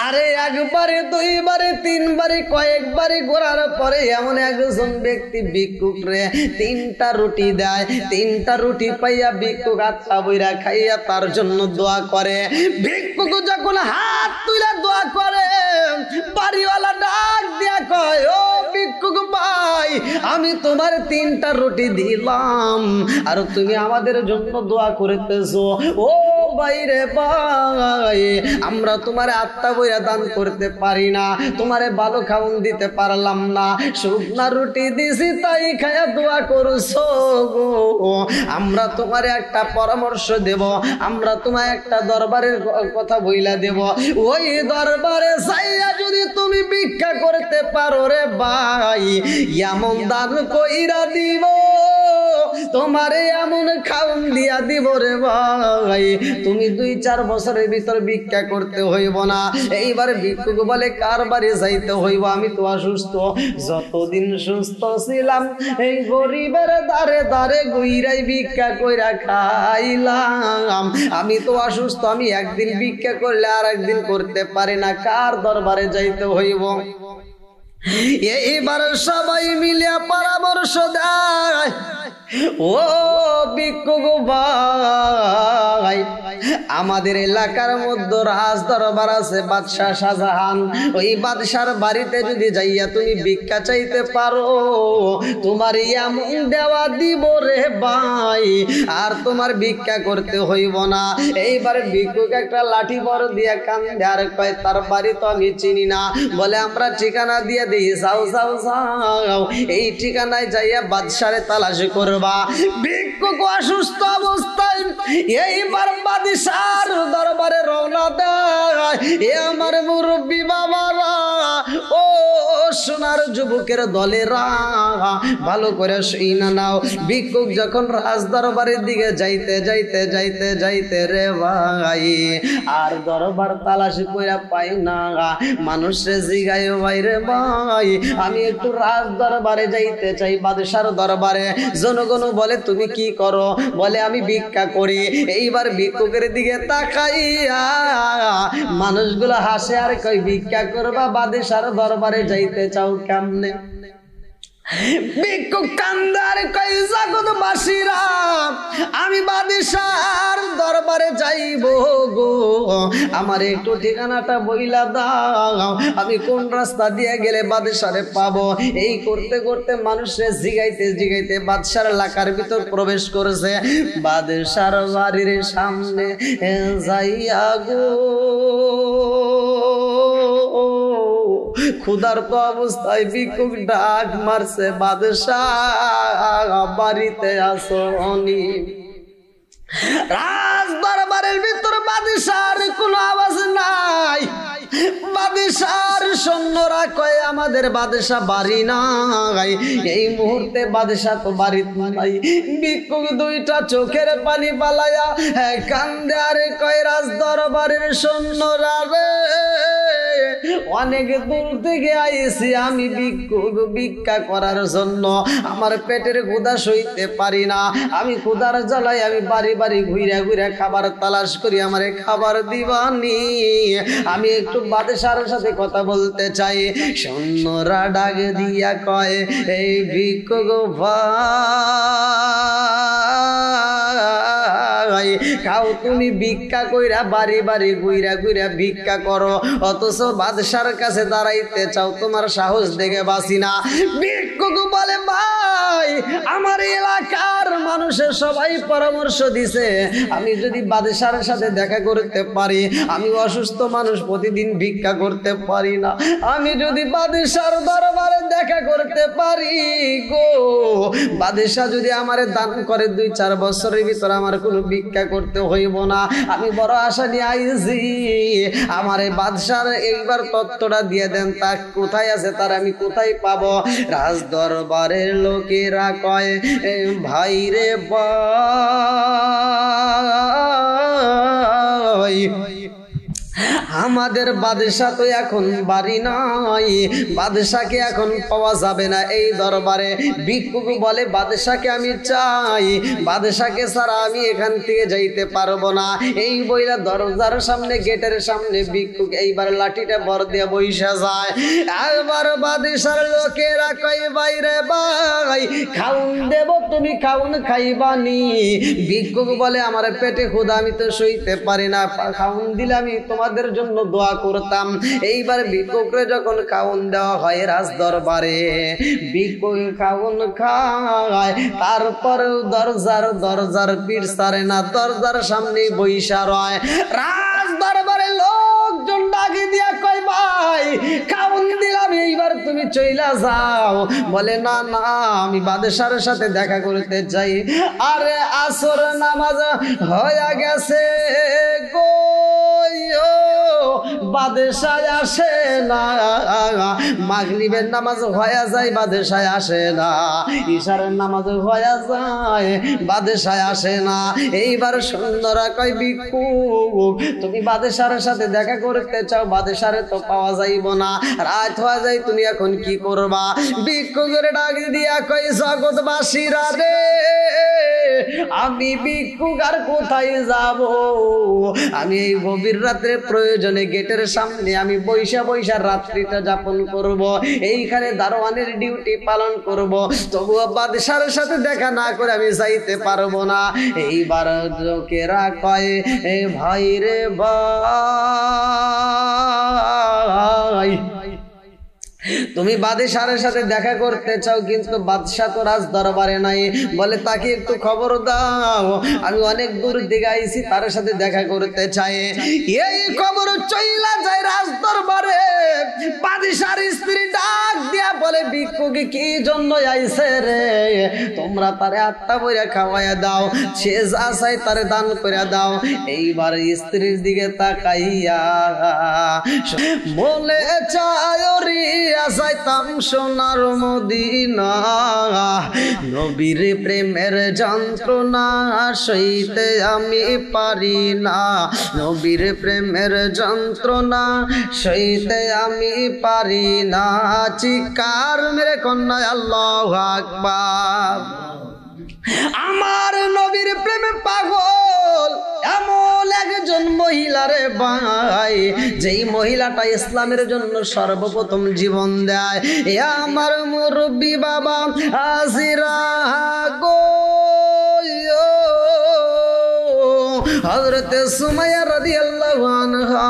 আরে একবারে, 2 বারে, 3 বারে, কয়েকবারে ঘোরার পরে এমন একজন ব্যক্তি ভিক্ষুক রে 3টা রুটি দেয়। 3টা রুটি পাইয়া ভিক্ষুক আত্মা বইরা খাইয়া তার জন্য দোয়া করে। ভিক্ষুক যখন হাত তুলে দোয়া করে, বাড়িওয়ালা ডাক দিয়া কয়, ও ভিক্ষুক ভাই, আমি তোমার 3টা রুটি দিলাম আর তুমি আমাদের জন্য দোয়া করিতেছো। ও বাইরে ভাই, আমরা তোমার আত্মা বইয়া দান করতে পারি না, তোমারে ভালো খাওন দিতে পারলাম না, শুকনা রুটি দিছি তাই খায়া দোয়া করছো গো। আমরা তোমার একটা পরামর্শ দেব, আমরা তোমায় একটা দরবারের কথা বইলা দেব। ওই দরবারে যাইয়া যদি তুমি ভিক্ষা করতে পারো রে ভাই, এমন দান কইরা দিব, তোমারে এমন খাওন দিয়া দিব রে ভাই, তুমি 2-4 বছরের ভিতর ভিক্ষা করতে হইব না। এইবার ভিক্ষুক বলে, কার বাড়ি যাইতে হইব? আমি তো অসুস্থ, যতদিন সুস্থ ছিলাম এই গরিবের দ্বারে দ্বারে ঘুইরাই ভিক্ষা কইরা খাইলাম। আমি তো অসুস্থ, আমি একদিন ভিক্ষা করলে আর একদিন করতে পারি না, কার দরবারে যাইতে হইব? এইবার সবাই মিলিয়া পরামর্শ দেয়, ও ভিক্ষুক ভাই, আমাদের এলাকার মধ্যে রাজ দরবার আছে, বাদশাহ শাহজাহান, ওই বাদশার বাড়িতে যদি যাইয়া তুমি ভিক্ষা চাইতে পারো, তোমার এমন দেওয়া দিব রে ভাই, আর তোমার ভিক্ষা করতে হইব না। এইবার ভিক্ষুক একটা লাঠি বড় দিয়া কান্দে আর কয়, তার বাড়ি তো আমি চিনি না। বলে, আমরা ঠিকানা দিয়ে দিই, যাও যাও যাও, এই ঠিকানায় যাইয়া বাদশারে তালাশি করবা। ভিক্ষুক অসুস্থ অবস্থায় এইবার বাদশার দরবারে রওনা দেয়। এ আমার মুরব্বী বাবারা, ও সোনার যুবকের দলেরা, ভালো করে শুইনা নাও। ভিক্ষুক যখন রাজ দরবারের দিকে যাইতে যাইতে যাইতে যাইতে রে ভাই, আর দরবার তালাশি কইরা পাই না, মানুষে জিগায়, ভাই রে ভাই, আমি একটু রাজ দরবারে যাইতে চাই, বাদশার দরবারে। জনগণ বলে, তুমি কি করো? বলে, আমি ভিক্ষা করি। এইবার ভিক্ষুকের দিকে তাকাইয়া মানুষগুলো হাসে আর কই, ভিক্ষা করবা, বাদশার দরবারে যাইতে চাও কেমনে? ভিক্ষুক কান্দার কই, জগৎবাসীরা, আমি বাদশার দরবারে যাইব গো, আমার একটু ঠিকানাটা বইলা দাও, আমি কোন রাস্তা দিয়ে গেলে বাদশারে পাবো? এই করতে করতে মানুষের জিগাইতে জিগাইতে বাদশার এলাকার ভিতর প্রবেশ করেছে। বাদশার বাড়ির সামনে যাইয়া গো, ক্ষুধার্ত অবস্থায় ভিক্ষুক ডাক মারছে, বাদশাহ বাড়িতে আসনি? রাজ দরবারের ভিতর বাদশার কোনো আওয়াজ নাই। বাদশার সৈন্যরা কয়, আমাদের বাদশাহ বাড়ি নাই। এই মুহূর্তে বাদশাহ তো বাড়িতে নাই। ভিক্ষুক 2টা চোখের পানি পালায়া কান্দে আর কয়, রাজ দরবারের সৈন্যরা রে, অনেক দূর থেকে আইছি আমি ভিক্ষুক ভিক্ষা করার জন্য, আমার পেটের ক্ষুধা সইতে পারি না, আমি ক্ষুধার জ্বালায় আমি বাড়ি বাড়ি ঘুরে ঘুরে খাবার তালাশ করি, আমারে খাবার দিবানি, আমি একটু বাদশার সাথে কথা বলতে চাই। সৈন্যরা ডাক দিয়া কয়, এই ভিক্ষুক ভাই, খাও তুমি ভিক্ষা কইরা বাড়ি বাড়ি ঘুইরা ঘুইরা ভিক্ষা করো, অথচ বাদশার কাছে দাঁড়াইতে চাও, তোমার সাহস দেখে বাসি না। ভিক্ষুক বলে, ভাই ভাই আমার এলাকার মানুষের সবাই পরামর্শ দিছে আমি যদি বাদশার সাথে দেখা করতে পারি, আমি অসুস্থ মানুষ প্রতিদিন ভিক্ষা করতে পারি না, আমি যদি বাদশার দরবারে দেখা করতে পারি গো, বাদশা যদি আমারে দান করে 2-4 বছরের ভিতর আমার কোনো ভিক্ষা করতে হইব না। আমি বড় আশা নিয়ে আইছি, আমারে বাদশার এইবার তত্ত্বটা দিয়ে দেন, তা কোথায় আছে, তার আমি কোথায় পাবো? রাজ দরবারের লোকেরা কয় ভাই রে ভাই আমাদের বাদশা তো এখন বাড়ি নাই, বাদশাকে এখন পাওয়া যাবে না এই দরবারে। ভিক্ষুক বলে বাদশাকে আমি চাই, বাদশাকে ছাড়া আমি এখান থেকে যাইতে পারবো না। এই বইলা দরজার সামনে গেটের সামনে ভিক্ষুক এইবার লাঠিটা ভর দিয়ে বইসা যায়। একবার বাদশার লোকেরা কই বাইরে ভাই খাউন দেব, তুমি খাউন খাইবানি? ভিক্ষুক বলে আমার পেটে ক্ষুধা, আমি তো সইতে পারি না, খাউন দিলে আমি তোমাদের জন্য দোয়া করতাম। এইবার ভিক্ষুকরে যখন খাউন দেওয়া হয় রাজ দরবারে, ভিক্ষুক খাউন খায়, তারপরেও দরজার পিঠ ছাড়ে না, দরজার সামনে বইসা রয়। রাজ দরবারে লোকজন ডাকি দিয়া কয় ভাই খাউন দিলাম, এইবার তুমি চইলা যাও। বলে না না, আমি বাদশার সাথে দেখা করতে চাই। আরে আসর নামাজ হয়ে গেছে গো, বাদশায় আসে না, মাগরিবের নামাজ হয়ে যায় বাদশায় আসে না, ইশারের নামাজ হয়ে যায় বাদশায় আসে না। এইবার সুন্দরা কয় ভিক্ষুক তুমি বাদশার সাথে দেখা করতে চাও, বাদশারে তো পাওয়া যাইব না, রাত হয়ে যায়, তুমি এখন কি করবা? ভিক্ষুকের ডাক দিয়া কয় জগৎবাসীরা রে, আমি ভিক্ষুক আর কোথায় যাব? আমি এই গভীর রাত্রে প্রয়োজনে গেটের সামনে আমি বৈশা বৈশা রাত্রিটা যাপন করব, এইখানে দারোয়ানের ডিউটি পালন করব, তবুও বাদশার সাথে দেখা না করে আমি যাইতে পারবো না। এইবার লোকেরা কয় ভাই রে ভাই তুমি বাদশার সাথে দেখা করতে চাও, কিন্তু বাদশা তো রাজ দরবারে নাই। বলে তাকে একটু খবর দাও, আমি অনেক দূর দিকে আইছি, তার সাথে দেখা করতে চাই। এই খবর চইলা যায় রাজ দরবারে। বাদশার স্ত্রী ডাক দিয়া বলে ভিক্ষুক কি জন্য আইছে রে? তোমরা তারে আত্মা বইরা খাওয়াইয়া দাও, সে যা চাই তারে দান করে দাও। এইবার স্ত্রীর দিকে তাকাইয়া বলে চায় যাইতাম সোনার মদিনা, নবীর প্রেমের যন্ত্রণা সইতে আমি পারি না, নবীর প্রেমের যন্ত্রণা সইতে আমি পারি না। চিৎকার মেরে কন্যা আল্লাহু আকবার। আমার নবীর প্রেমে পাগল এমন একজন মহিলারে ভাই, যেই মহিলাটা ইসলামের জন্য সর্বপ্রথম জীবন দেয়। এ আমার মুরব্বী বাবা হাজিরা গো, হযরতে সুমাইয়া রাদিয়াল্লাহু আনহা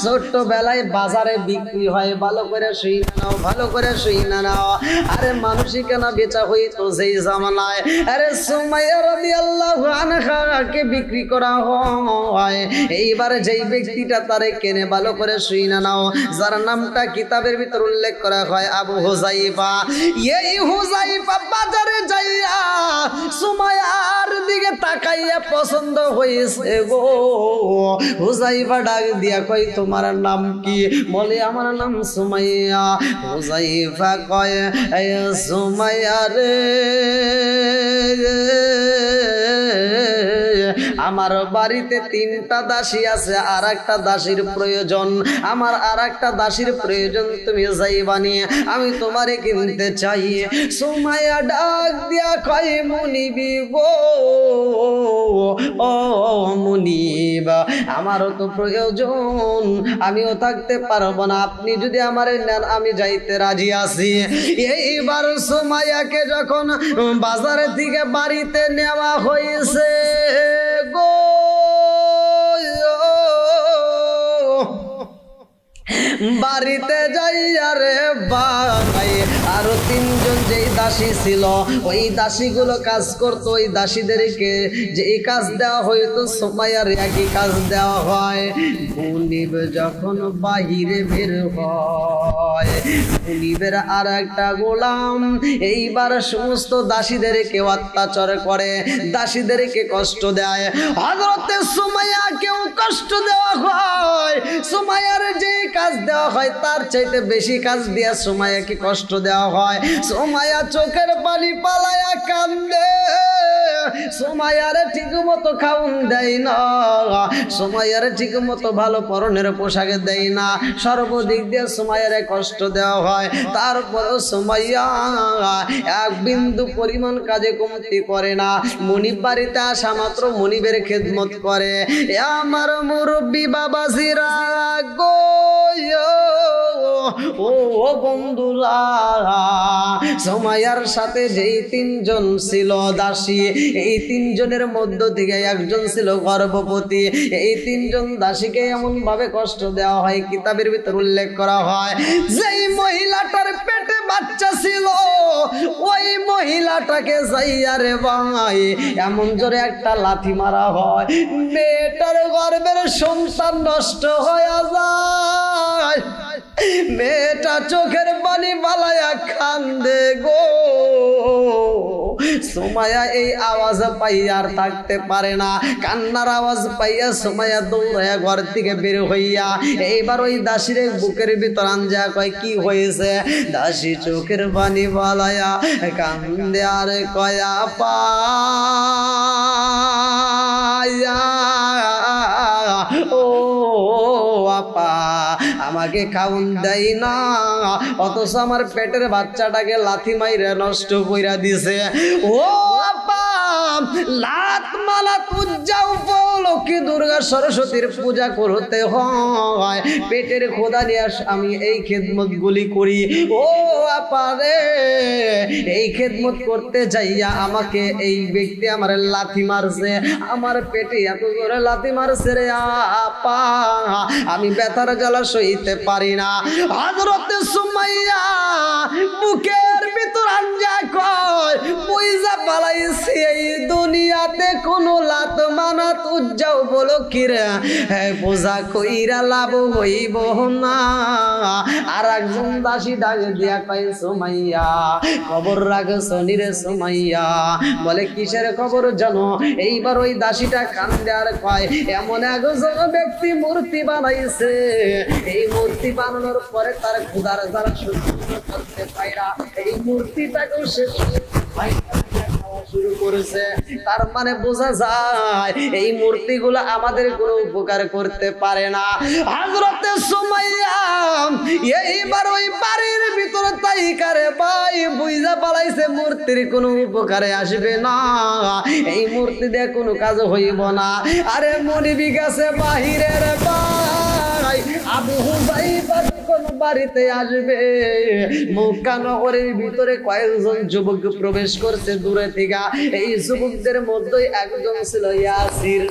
ছোট্ট বেলায় বাজারে বিক্রি হয়, ভালো করে শুই নাও, ভালো করে শুই নাও। আরে মানুষই কেন বেচা হইতো যেই জামানায়, আরে সুমাইয়া রাদিয়াল্লাহু আনহাকে বিক্রি করা হয়। এইবার যেই ব্যক্তিটা তারে কেনে, ভালো করে শুই নাও, যার নামটা কিতাবের ভিতর উল্লেখ করা হয় আবু হুযাইফা। এই হুযাইফা বাজারে যাইয়া সুমাইয়ার দিকে তাকাইয়া পছন্দ হয়েছে গো। হুযাইফা ডাক দিয়া কয় তোমার নাম কি? বলে আমার নাম সুমাইয়া। হুযাইফা কয় সুমাইয়া রে, আমার বাড়িতে 3টা দাসী আছে, আর একটা দাসীর প্রয়োজন, আমার আর একটা দাসীর প্রয়োজন, তুমি যাইবানি, আমি তোমারে কিনতে চাই। সুমাইয়া ডাক দিয়া কয় মুনিবি গো, ও মুনিবা আমারও তো প্রয়োজন, আমিও থাকতে পারবো না, আপনি যদি আমারে নেন আমি যাইতে রাজি আছি। এইবার সুমাইয়াকে যখন বাজারে থেকে বাড়িতে নেওয়া হয়েছে গো, বাড়িতে যাই আরে ভাই আরো তিনজন যেই দাসী ছিল ওই দাসীগুলো কাজ করতো ওই দাসীদেরকে যেই কাজ দেওয়া হইতো সুমাইয়ার একই কাজ দেওয়া হয় মুনিব যখন বাহিরে বের হয় মুনিবের আর একটা গোলাম এইবার সমস্ত দাসীদেরকে অত্যাচার করে দাসীদেরকে কষ্ট দেয় হযরতে সুমাইয়াকেও কষ্ট দেওয়া হয় সুমাইয়ার যে কাজ দেওয়া হয় তার চাইতে বেশি কাজ দিয়া সুমাইয়াকে কষ্ট দেওয়া হয় সুমাইয়া চোখের পানি পালায়া কান্দে সুমাইয়ারে ঠিক মতো খাউন দেয় না সুমাইয়ারে ঠিক মতো ভালো পরনের পোশাকে দেয় না সর্বদিক দিয়ে সুমাইয়ারে কষ্ট দেওয়া হয় তারপরেও সুমাইয়া এক বিন্দু পরিমাণ কাজে কমতি করে না মুনিব বাড়িতে আসা মাত্র মুনিবের খেদমত করে আমার মুরব্বী বাবাজিরা গো ও বন্ধুরা সুমাইয়ার সাথে যেই তিনজন ছিল দাসী এই তিনজনের মধ্য থেকে একজন ছিল গর্ভবতী এই তিনজন দাসীকে এমন ভাবে কষ্ট দেওয়া হয় কিতাবের ভিতর উল্লেখ করা হয় যেই মহিলাটার পেটে বাচ্চা ছিল ওই মহিলাটাকে যাইয়ারে ভাই এমন জোরে একটা লাথি মারা হয় মেয়েটার গর্ভের সন্তান নষ্ট হয়ে যায় মেয়েটা চোখের পানি বালায়া কান্দে গো সুমাইয়া এই আওয়াজ পাইয়া আর থাকতে পারে না কান্নার আওয়াজ পাইয়া সুমাইয়া দৌড়াইয়া ঘর থেকে বের হইয়া এইবার ওই দাসীর বুকের ভিতর আনজা কয় কি হয়েছে দাসী চোখের পানি বালায়া কান্দে আর কয়া পায়া ও আপা আমাকে খাউন দেয় না অথচ আমার পেটের বাচ্চাটাকে লাথি মাইরে নষ্ট কইরা দিছে ও আপা লাত মালা পূজা উপলক্ষে দুর্গা সরস্বতীর পূজা করতে হয় পেটের খোদা নিয়ে আমি এই খেদমত গুলি করি ও আপা রে এই খেদমত করতে যাইয়া আমাকে এই ব্যক্তি আমার লাথি মারছে আমার পেটে এত জোরে লাথি মারছে রে আপা আমি ব্যথার জ্বালা সইতে পারি না হযরতে সুমাইয়া বুকের ভিতর আঞ্জা কয় বুইজা পালাইছি এই দুনিয়াতে কোনো লাত মানাত উজ্জাও বলো কি রে বোঝা কইরা লাভ হইব না আর একজন দাসী ডাক দিয়া কয় সুমাইয়া খবর রাখ শনিরে সুমাইয়া বলে কিসের খবর জানো এইবার ওই দাসীটা কান্দে আর কয় এমন একজন ব্যক্তি মূর্তি বানাইছে এই মূর্তি বানানোর পরে তার ক্ষুধার জ্বালা সহ্য করতে পারে না এই মূর্তিটাকেও শেষ শুরু করেছে তার মানে বোঝা যায় এই মূর্তিগুলো আমাদের কোনো উপকার করতে পারে না হযরতে সুমাইয়া এইবার ওই বাড়ির ভিতরে তাইকারে ভাই বুইজা পালাইছে মূর্তির কোনো উপকারে আসবে না এই মূর্তি দিয়ে কোনো কাজ হইব না আরে মুনিবি গেছে বাহিরের ভাই আবু হুযাইফা কোন বাড়িতে আসবে মক্কা নগরের ভিতরে কয়েকজন যুবক প্রবেশ করছে দূরে থেকে এই যুবকদের মধ্যে একজন ছিল ইয়াসির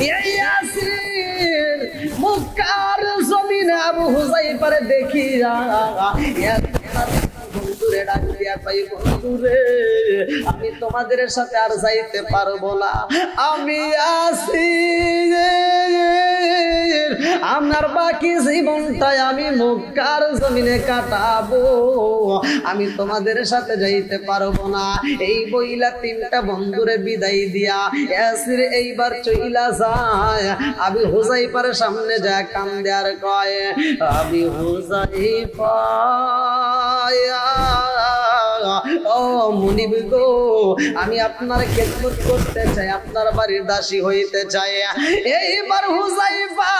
ইয়াসির মক্কার জমিনে আবু হুযাইফারে দেখিয়া বন্ধুরে ডাক দিয়া কই বন্ধুরে আমি তোমাদের সাথে আর যাইতে পারবো না আমি ইয়াসির আমার বাকি জীবনটাই আমি মক্কার জমিনে কাটাবো আমি তোমাদের সাথে যাইতে পারবো না এই বইলা তিনটা বন্ধুরে বিদায় দিয়া ইয়াসির এইবার চইলা যায় আবু হুযাইফার সামনে যায় কান্দে আর কয় আবু হুযাইফা ও মুনিব গো আমি আপনার খেদমত করতে চাই আপনার বাড়ির দাসী হইতে চাই এইবার হুযাইফা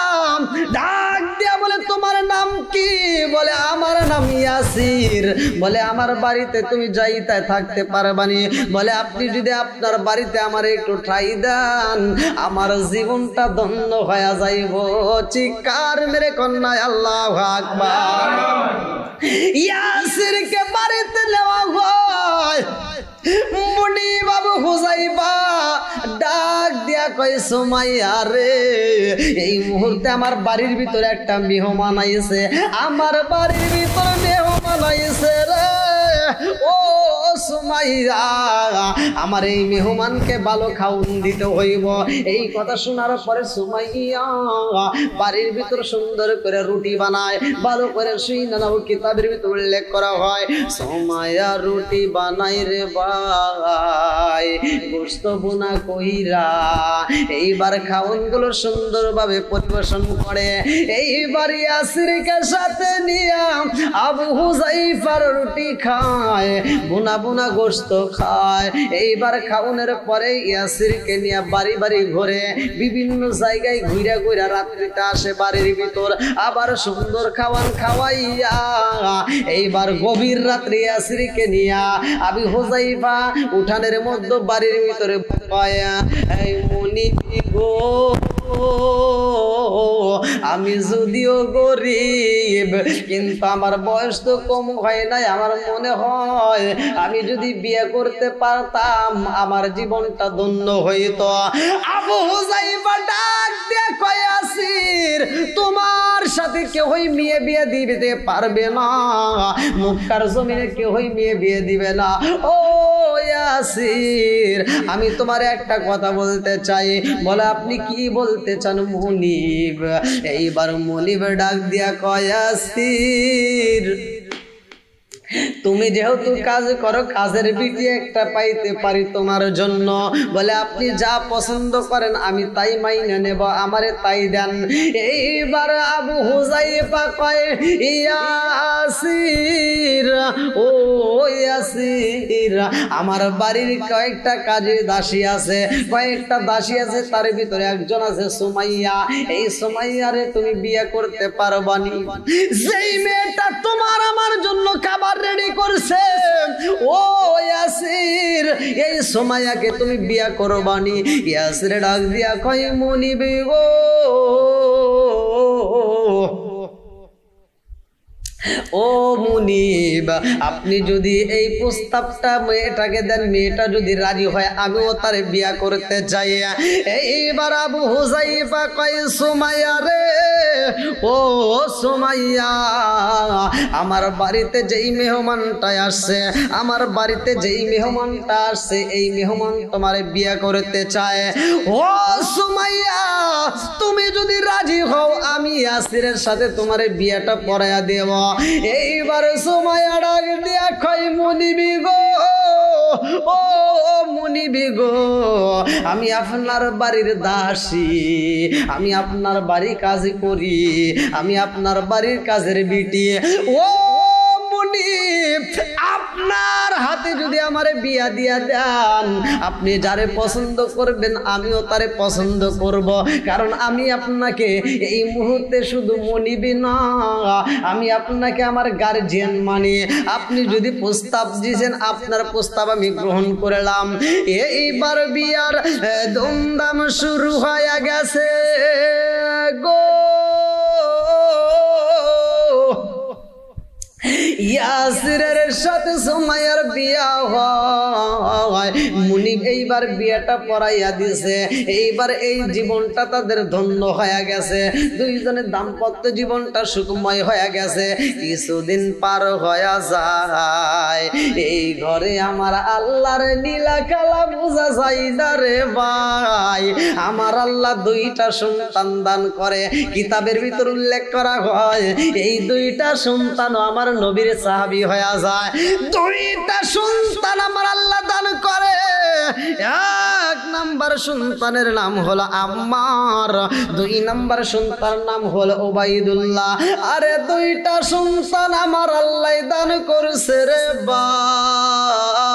ডাক দিয়া বলে তোমার নাম কি বলে আমার নাম ইয়াসির বলে আমার বাড়িতে তুমি যাইতে থাকতে পারবানি বলে আপনি যদি আপনার বাড়িতে আমার একটু ঠাই দেন আমার জীবনটা ধন্য হয়ে যাইব চিৎকার মেরে কন্যা আল্লাহু আকবার ইয়াসিরকে বাড়িতে নেওয়া হয় মুনিব আবু হুযাইফা ডাক দিয়া কই সুমাইয়া রে এই মুহূর্তে আমার বাড়ির ভিতরে একটা মেহমান আইছে আমার বাড়ির ভিতরে মেহমান আইছে রে সুমাইয়া আমার এই মেহমানকে ভালো খাওন দিতে হইব। এই কথা শোনার পরে সুমাইয়া বাড়ির ভিতর সুন্দর করে রুটি বানায়, ভালো করে শুই নানাও কিতাবের ভিতর উল্লেখ করা হয় সুমাইয়া রুটি বানাই রে ভাই গোস্ত বোনা কইরা। এইবার খাওন গুলো সুন্দরভাবে পরিবেশন করে। এইবার ইয়াসিরকে সাথে নিয়ে আবু হুযাইফার রুটি খায়, বোনা বোনা গোস্ত খায়। এইবার খাওনের পরে ইয়াসিরকে নিয়ে বাড়ি বাড়ি ঘুরে, বিভিন্ন জায়গায় ঘুরা ঘুরা রাত্রিতে আসে বাড়ির ভিতর, আবার সুন্দর খাওয়ান খাওয়াইয়া এইবার গভীর রাত্রে ইয়াসিরকে নিয়া আবু হুযাইফা উঠানের মধ্যে বাড়ির ভিতরে পায়া, এই মুনি গো আমি যদিও গরিব কিন্তু আমার বয়স তো কম হয় নাই, আমার মনে হয় আমি যদি বিয়ে করতে পারতাম আমার জীবনটা ধন্য হইতো। আবু হুযাইফা ডাক দিয়ে কয় ইয়াসির তোমার সাথে কেউই মেয়ে বিয়ে দিতে পারবে না, মক্কার জমিনে কেউই মেয়ে বিয়ে দিবে না। ও ইয়াসির আমি তোমার একটা কথা বলতে চাই। বলে আপনি কি বলতে চান মুনিব? এইবার মুনিব ডাক দিয়া কয় ইয়াসির তুমি যেহেতু কাজ করো কাজের বিটি একটা পাইতে পারি তোমার জন্য। বলে আপনি যা পছন্দ করেন আমি তাই মাইনে নেব, আমারে তাই দেন। এইবার আবু হুযাইফা কয় ইয়াসির ও ইয়াসির আমার বাড়ির কয়েকটা কাজের দাসী আছে, কয়েকটা দাসী আছে, তার ভিতরে একজন আছে সুমাইয়া। এই সুমাইয়ারে তুমি বিয়ে করতে পারবানি? যেই মেয়েটা তোমার আমার জন্য খাবার রেডি করছে ও ইয়াসির এই সুমাইয়াকে তুমি বিয়ে করবানি? ইয়াসির ডাক দিয়া কয় মুনিব গো ও মুনিব আপনি যদি এই প্রস্তাবটা মেয়েটাকে দেন, মেয়েটা যদি রাজি হয় আমিও তার বিয়া করতে চাই। এইবার আবু হুযাইফা কয় সুমাইয়া রে ও সুমাইয়া আমার বাড়িতে যেই মেহমানটা আসছে, আমার বাড়িতে যেই মেহমানটা আসছে এই মেহমান তোমার বিয়া করতে চায়। ও সুমাইয়া তুমি যদি রাজি হও আমি ইয়াসিরের সাথে তোমার বিয়াটা পড়াইয়া দেব। এইবার সুমাইয়া ডাক দিয়া কয় মুনিবি গো ও মুনিবি গো আমি আপনার বাড়ির দাসী, আমি আপনার বাড়ি কাজ করি, আমি আপনার বাড়ির কাজের বিটি। ও মুনিব আপনার হাতে যদি আমারে বিয়া দিয়া দেন আপনি যারে পছন্দ করবেন আমিও তারে পছন্দ করব, কারণ আমি আপনাকে এই মুহূর্তে শুধু মনিবি না আমি আপনাকে আমার গার্জিয়ান মানি। আপনি যদি প্রস্তাব দিয়েছেন আপনার প্রস্তাব আমি গ্রহণ করলাম। এইবার বিয়ার ধুমধাম শুরু হয়ে গেছে গো। ইয়াসিরের সাথে সুমাইয়ার বিয়া হয়। মুনিব এইবার বিয়াটা পড়াইয়া দিছে। এইবার এই জীবনটা তাদের ধন্য হয়ে গেছে, দুইজনের দাম্পত্য জীবনটা সুখময় হয়ে গেছে। কিছুদিন পার হয়ে যায়, এই ঘরে আমার আল্লাহর নীলা কালা বুঝা যায় না রে ভাই। আমার আল্লাহ দুইটা সন্তান দান করে, কিতাবের ভিতর উল্লেখ করা হয় এই দুইটা সন্তান আমার নবীর সাহাবী হয়ে যায়। দুইটা সন্তান আমার আল্লাহ দান করে। এক নাম্বার সন্তানের নাম হলো আম্মার, দুই নাম্বার সন্তানের নাম হলো ওবাইদুল্লাহ। আরে দুইটা সন্তান আমার আল্লাহ দান করছে রে ভাই।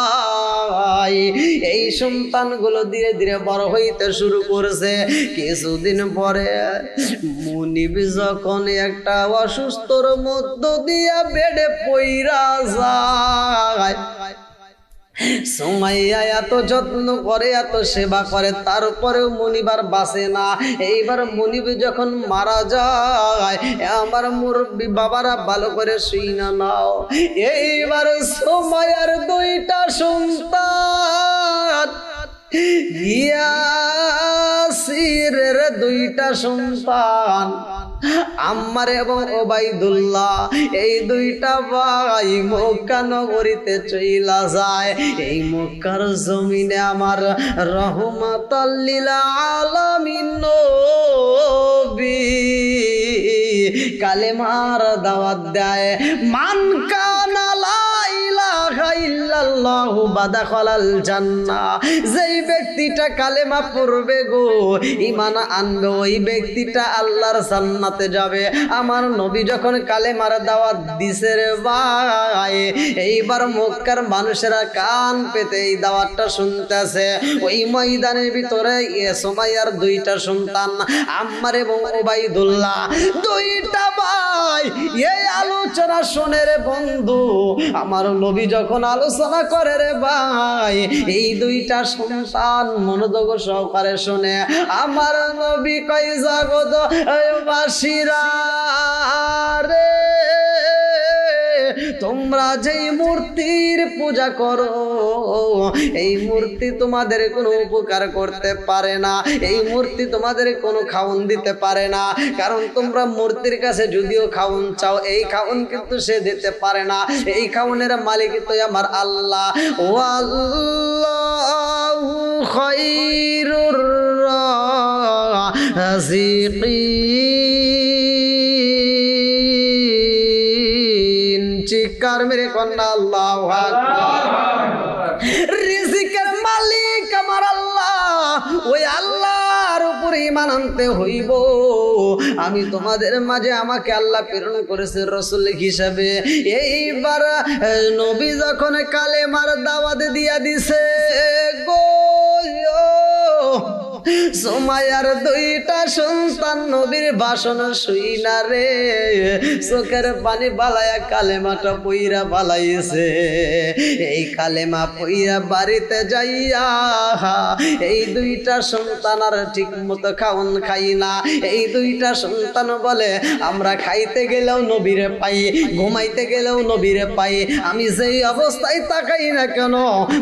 এই সন্তানগুলো ধীরে ধীরে বড় হইতে শুরু করছে। কিছুদিন পরে মুনিব যখন একটা অসুস্থর মধ্য দিয়া বেডে পইরা যায়, সুমাইয়া এত যত্ন করে এত সেবা করে তারপরেও মুনিব আর বাঁচে না। এইবার মুনিব যখন মারা যায় আমার মুরব্বী বাবারা ভালো করে শুই না নাও। এইবার সুমাইয়ার দুইটা সন্তান, ইয়াসিরের দুইটা সন্তান আম্মার এবং ওবাইদুল্লাহ এই দুইটা ভাই মক্কা নগরীতে চইলা যায়। এই মক্কার জমিনে আমার রহমাতাল লিল আলামিন নবী কালেমার দাওয়াত দেয়। মান কানা লা ইলাহা ইল্লাল্লাহু বাদাখালাল জান্নাহ, যেই ব্যক্তিটা কালেমা পড়বে গো, ঈমান আনবে, ওই ব্যক্তিটা আল্লাহর জান্নাতে যাবে। আমার নবী যখন কালেমার দাওয়াত দিছে রে ভাই, এইবার মক্কার মানুষেরা কান পেতে এই দাওয়াতটা শুনতেছে। ওই ময়দানের ভিতরে সুমাইয়ার দুইটা সন্তান আম্মার এবং ওবাইদুল্লাহ দুইটা ভাই এই আলোচনা শুনে রে বন্ধু, আমার নবী যখন আলোচনা করে রে ভাই, এই দুইটা সন্তান মনোযোগ সহকারে শুনে আমার নবী কই জগৎ বাসীরা রে, তোমরা যেই মূর্তির পূজা করো এই মূর্তি তোমাদের কোনো উপকার করতে পারে না, এই মূর্তি তোমাদের কোনো খাওন দিতে পারে না। কারণ তোমরা মূর্তির কাছে যদিও খাওন চাও, এই খাওন কিন্তু সে দিতে পারে না। এই খাওনের মালিক তো আমার আল্লাহ। ও আল্লাহু খায়রুর রাযিকিন। চিৎকার মেরে কন্যা আল্লাহু আকবার। রিজিকের মালিক আমার আল্লাহ, ওই আল্লাহর উপরে ঈমান আনতে হইব। আমি তোমাদের মাঝে আমাকে আল্লাহ প্রেরণ করেছে রাসূল হিসাবে। এইবার নবী যখন কালেমার দাওয়াত দিয়া দিছে গো, সুমাইয়ার দুইটা সন্তান নবীর ভাষণ শুইনা রে চোখের পানি বালায়া কালেমাটা পইরা বালাইছে। এই কালেমা পইরা বাড়িতে যাইয়া এই দুইটা সন্তান আর ঠিক মতো খাওন খাই না। এই দুইটা সন্তান বলে আমরা খাইতে গেলেও নবীরে পাই, ঘুমাইতে গেলেও নবীরে পাই, আমি যেই অবস্থায় তাকাই না কেন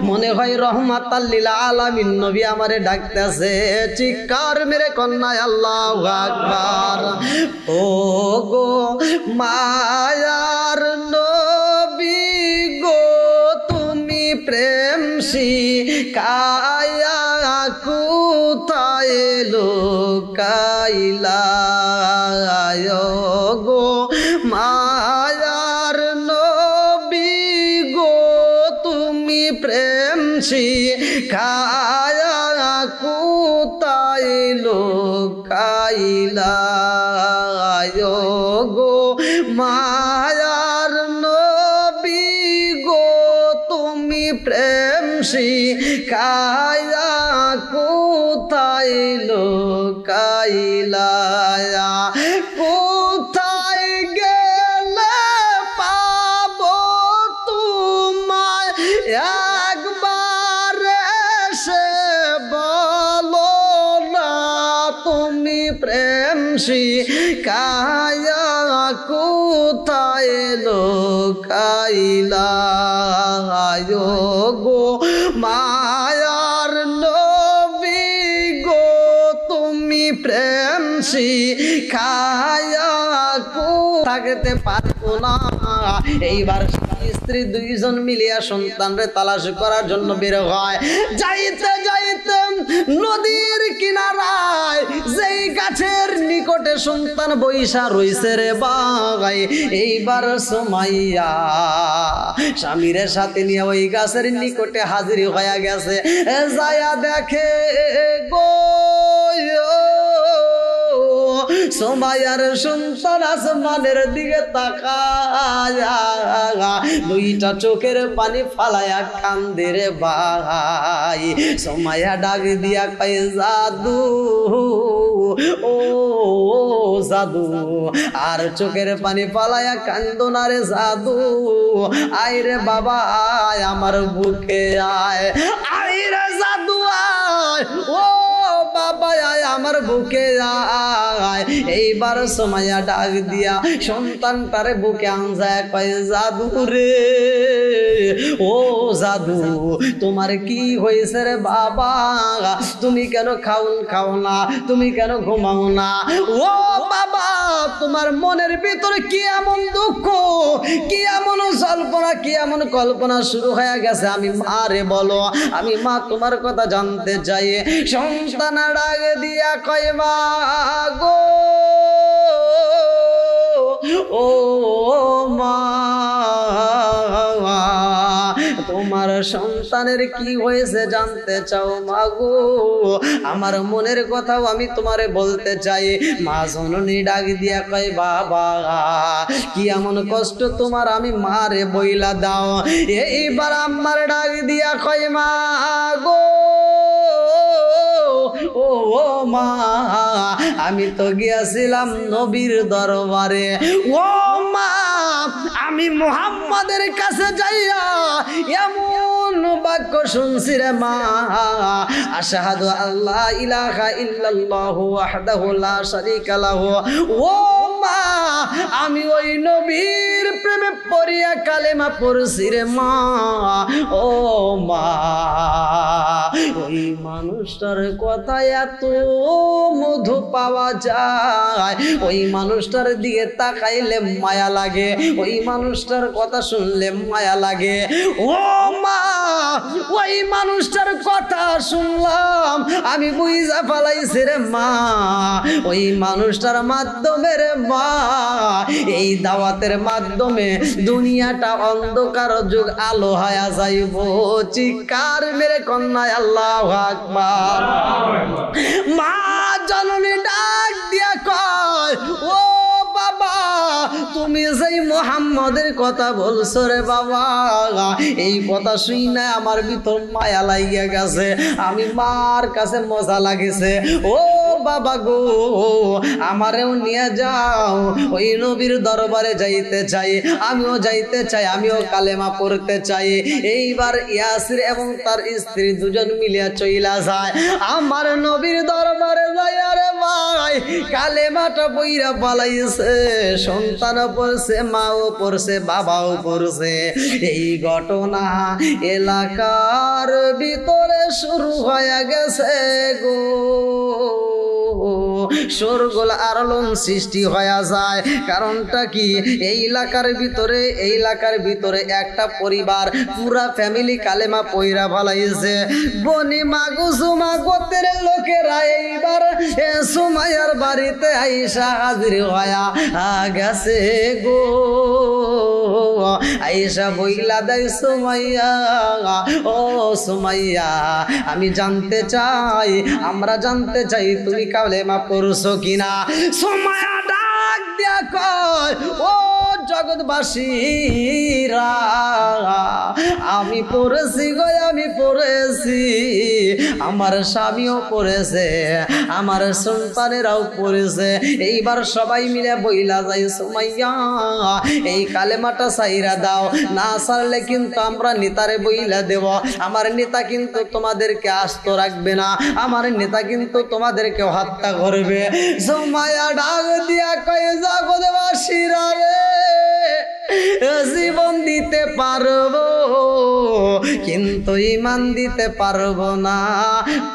মনে হয় রহমাতাল লিল আলামিন নবী আমারে ডাকতেছে। চিৎকার মেরে কন্যায় আল্লাহু আকবার। ও গো মায়ার নবী গো, তুমি প্রেম শিখায়া কোথায় লুকাইলা গো মায়ার নবী গো, তুমি প্রেম শিখায়া কোথায় লুকাইলা গো মায়ার নবী গো, তুমি প্রেম শিখায়া কোথায় লুকাইলা, কোথায় গেলে পাবো তোমায় একবার এসে বলো না, তুমি প্রেম শিখায়া কোথায় লুকাইলা গো মায়ার নবী গো, তুমি প্রেম শিখায়া থাকতে পারবো না। এইবার স্ত্রী দুইজন মিলিয়া সন্তানরে তালাশ করার জন্য বের হয়। যাইতে যাইতে নদীর কিনারায় যেই গাছের নিকটে সন্তান বৈশা রইছে রে ভাই, এইবার সুমাইয়া স্বামীর সাথে নিয়ে ওই গাছের নিকটে হাজির হয়ে গেছে। যায়া দেখে গো সুমাইয়ার সন্তান আসমানের দিকে তাকায়া দুইটা চোখের পানি ফালায়া কান্দে রে ভাই। সুমাইয়া ডাক দিয়া কয় জাদু ও জাদু, আর চোখের পানি ফালায়া কান্দো না রে জাদু, আয় রে বাবা আয় আমার বুকে আয়, আয় রে জাদু আয়, ও বাবা আয় আমার বুকে আয়। এইবার সুমাইয়া ডাক দিয়া সন্তানটারে বুকে আনজায় কয় জাদু রে ও জাদু তোমার কি হয়েছে রে বাবা, তুমি কেন খাও না, তুমি কেন ঘুমাও না? ও বাবা, তোমার মনের ভিতরে কি এমন দুঃখ, কি এমন জল্পনা, কি এমন কল্পনা শুরু হয়ে গেছে? আমি মা রে বলো, আমি মা তোমার কথা জানতে চাই। সন্তান ডাক দিয়া কয় মা গো, ও মা, তোমার সন্তানের কি হয়েছে জানতে চাও মা গো? আমার মনের কথাও আমি তোমারে বলতে চাই। মা জননী ডাক দিয়া কয় বাবা, কি এমন কষ্ট তোমার, আমি মারে বইলা দাও। এইবার আমার ডাক দিয়া কয় মা গো, ও মা, আমি তো গিয়েছিলাম নবীর দরবারে। ও মা, আমি মুহাম্মাদের কাছে যাইয়া এমন বাক্য শুনছি রে মা, আশহাদু আল্লা ইলাহা ইল্লাল্লাহু ওয়াহদাহু লা শারীকা লাহু। ও মা, আমি ওই নবীর প্রেমে পড়িয়া কালেমা পড়ছি রে মা। ও মা, ওই মানুষটার কথা এত মধু পাওয়া যায়, ওই মানুষটার দিকে তাকাইলে মায়া লাগে, ওই মানুষটার কথা শুনলে মায়া লাগে। ও মা, ওই মানুষটার কথা শুনলাম, আমি বুঝা ফেলাইছি রে মা, ওই মানুষটার মাধ্যমে রে মা, এই দাওয়াতের মাধ্যমে দুনিয়াটা অন্ধকার যুগ আলো হয়ে যাইব। চিৎকার মেরে কন্যায় আল্লাহু আকবার। মা জননী ডাক দিয়া কয় ও বাবা, তুমি যেই মুহাম্মদের কথা বলছো রে বাবা, এই কথা শুই না আমার ভিতর মায়া লাগিয়া গেছে, আমি মার কাছে মজা লাগেছে। ও বাবা গো, আমারেও নিয়ে যাও, ওই নবীর দরবারে যাইতে চাই, আমিও যাইতে চাই, আমিও কালেমা পড়তে চাই। এইবার ইয়াসির এবং তার স্ত্রী দুজন মিলিয়া চইলা যায় আমার নবীর দরবারে যায়। আরে ভাই, কালেমাটা বইরা পালাইছে, সন্তানও পড়ছে, মাও পড়ছে, বাবাও পড়ছে। এই ঘটনা এলাকার ভিতরে শুরু হয়ে গেছে গো, শোরগোল আলোড়ন সৃষ্টি হয়ে যায়। কারণটা কি? এই এলাকার ভিতরে একটা পরিবার পুরা ফ্যামিলি কালেমা পয়রা ফলাইছে। বনি মাগুসুমা গোত্রের লোকেরা এইবার সুমাইয়ার বাড়িতে আইসা হাজির হয়া গেছে গো। আইসা বইলা দেয় সুমাইয়া, ও সুমাইয়া, আমি জানতে চাই, আমরা জানতে চাই তুমি কালেমা পড়ছো কিনা। সুমাইয়া ডাক দিয়া কয় ও জগৎবাসীরা, আমি পড়েছি গো, আমি পড়েছি, আমার স্বামীও পড়েছে, আমার সন্তানেরাও পড়েছে। এইবার সবাই মিলে বইলা যায় সুমাইয়া, এই কালেমাটা সাইরা দাও, না সারলে কিন্তু আমরা নেতারে বইলা দেব, আমার নেতা কিন্তু তোমাদেরকে আস্ত রাখবে না, আমার নেতা কিন্তু তোমাদেরকে হত্যা করবে। সুমাইয়া ডাক দিয়া কয় জগৎবাসীরা রে, জীবন দিতে পারবো কিন্তু ঈমান দিতে পারবো না।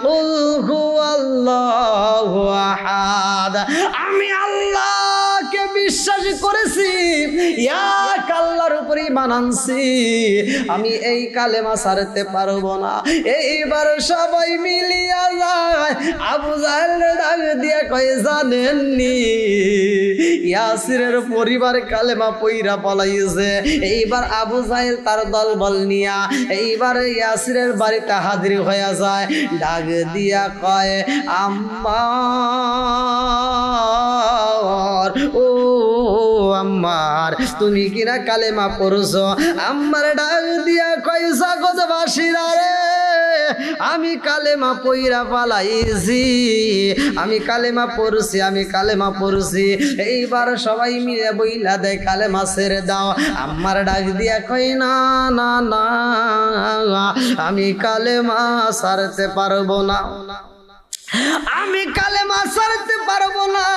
কুল হুয়াল্লাহু আহাদ, আমি আল্লাহকে বিশ্বাস করেছি, এক আল্লাহর উপর ঈমান আনছি, আমি এই কালেমা ছাড়তে পারবো না। এইবার সবাই মিলিয়া যায়, আবু জাহেল ডাক দিয়া কয় জানেননি ইয়াসিরের পরিবার কালেমা পয়রা পলাইছে। এইবার আবু জাহেল তার দলবল নিয়া এইবার ইয়াসিরের বাড়িতে হাজির হয়ে যায়। ডাক দিয়া কয় আম্মার, ও আম্মার, তুমি কিনা কালেমা পড়ছো? আম্মার ডাক দিয়া কয় জগৎবাসীরা রে, আমি কালেমা পয়রা পালাইছি, আমি কালেমা পড়ছি, আমি কালেমা পড়ছি। এইবার সবাই মিলে বইলা দেয় কালেমা ছেড়ে দাও। আমার ডাক দিয়া কই না না না, আমি কালেমা ছাড়তে পারবো না। আমি কালেমা ছাড়তে পারবো না।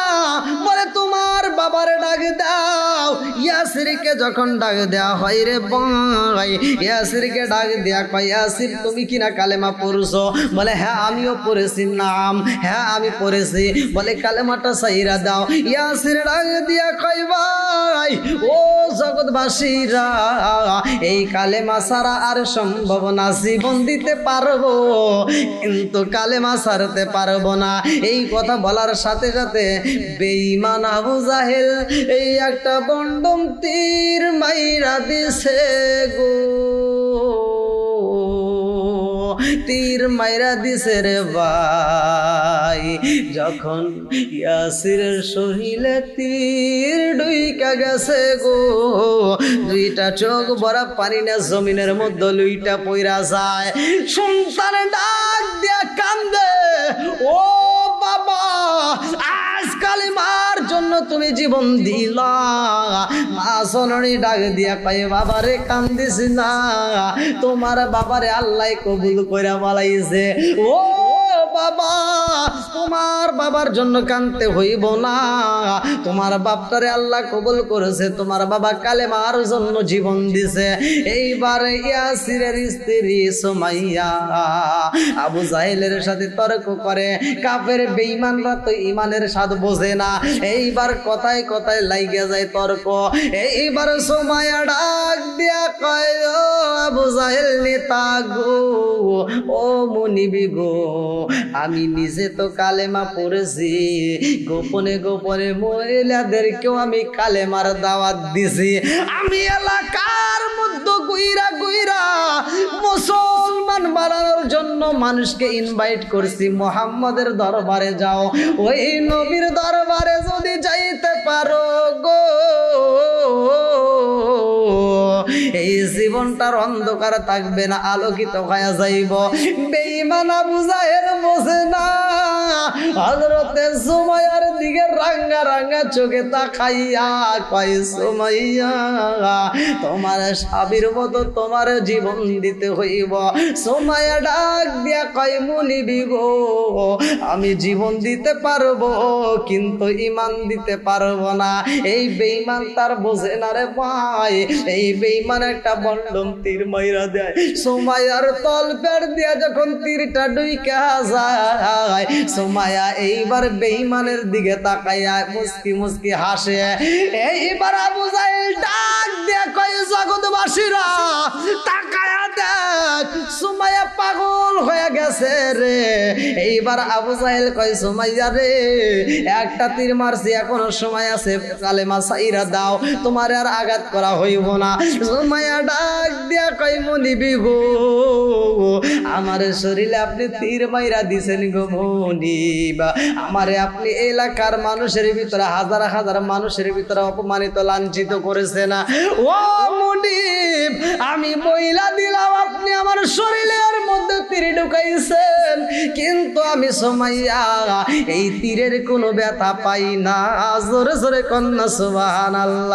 বলে তোমার বাবারে ডাক দাও। ইয়াসিরকে যখন ডাক দেওয়া হয় রে ভাই, ইয়াসিরকে ডাক দেয়া কয় ইয়াসির তুমি কিনা কালেমা পড়ছো? বলে হ্যাঁ আমিও পড়েছি। নাম হ্যাঁ আমি পড়েছি। বলে কালেমাটা ছাইরা দাও। ইয়াসির ডাক দিয়া কয় ভাই ও জগৎবাসীরা, এই কালেমা ছাড়া আর সম্ভব না। জীবন দিতে পারবো কিন্তু কালেমা ছাড়তে পারবো না। এই কথা বলার সাথে সাথে বেঈমান আবু জাহেল এই একটা বন্ডম তীর মাইরা দিছে গো, তীর মাইরা দিছে রে ভাই। যখন ইয়াসিরের শরীরে তীর ঢুইকা গেছে গো, দুইটা চোখ ভরা পানি না জমিনের মধ্যে লুইটা পইরা যায়। সন্তান ডাক দিয়া কান্দে, ও বাবা আজ কালেমার জন্য তুমি জীবন দিলা। মা জননী ডাক দিয়া কয় বাবারে কান্দিস না, তোমার বাবারে আল্লাহ কবুল কইরা বালাইছে। ও বাবা তোমার বাবার জন্য কানতে হইব না, তোমার বাপটারে আল্লাহ কবুল করেছে, তোমার বাবা কালেমার জন্য জীবন দিছে। এইবারে ইয়াসিরের স্ত্রী সুমাইয়া আবু জাহেলের সাথে তর্ক করে। কাফের বেঈমানরা তো ইমানের স্বাদ বোঝে না, এইবার কথায় কথায় লাইগা যায় তর্ক। এইবার সুমাইয়া ডাক দিয়া কয় ও আবু জাহেল নেতা গো, ও মুনিবি গো, আমি নিজে তো কালেমা পড়েছি, গোপনে গোপনে মহিলাদেরকেও আমি কালেমার দাওয়াত দিছি। আমি এলাকার মধ্যে গুইরা গুইরা মুসলমান বানানোর জন্য মানুষকে ইনভাইট করছি, মোহাম্মদের দরবারে যাও, ওই নবীর দরবারে যদি যাইতে পারো গো এই জীবনটার অন্ধকার থাকবে না, আলোকিত হয়ে যাইব। বেঈমান আবু জাহেল বোঝে না, হযরতে সুমাইয়ার দিকে রাঙ্গা রাঙ্গা চোখে তাকাইয়া কয় সুমাইয়া তোমার স্বামীর মতো তোমার জীবন দিতে হইব। সুমাইয়া ডাক দিয়া কয় মুনিবি গো, আমি জীবন দিতে পারবো কিন্তু ইমান দিতে পারবো না। এই বেঈমান তার বোঝে না রে ভাই, এই বেঈমান একটা বন্ডম তীর মাইরা দেয়। সুমাইয়ার তল পেট দিয়া যখন তীরটা ঢুইকা যায়, সুমাইয়া এইবার বেঈমানের দিকে তাকাইয়া মুস্কি মুস্কি হাসে। এইবার আবু জাহেল ডাক দিয়া কয় জগৎবাসীরা তাকায়া দেখ, সুমাইয়া পাগল হয়ে গেছে রে। এইবার আবু জাহেল কয় সুমাইয়া রে একটা তীর মারছি, এখনো সময় আছে, কালেমা ছাইরা দাও, তোমার আর আঘাত করা হইব না। সুমাইয়া ডাক দিয়া কয় মুনিবি গো, আমার শরীরে আপনি তীর মাইরা দিছেন গো মুনিব, আমারে আপনি এলাকার মানুষের ভিতরে হাজার হাজার মানুষের ভিতরে অপমানিত লাঞ্ছিত করেছে না। ও মুনিব আমি বইলা দিলাম আপনি আমার শরীরের মধ্যে তীর ঢুকাইছেন, কিন্তু আমি সুমাইয়া এই তীরের কোনো ব্যথা পাই না। জোরে জোরে কন্যা সুবহানাল্লাহ।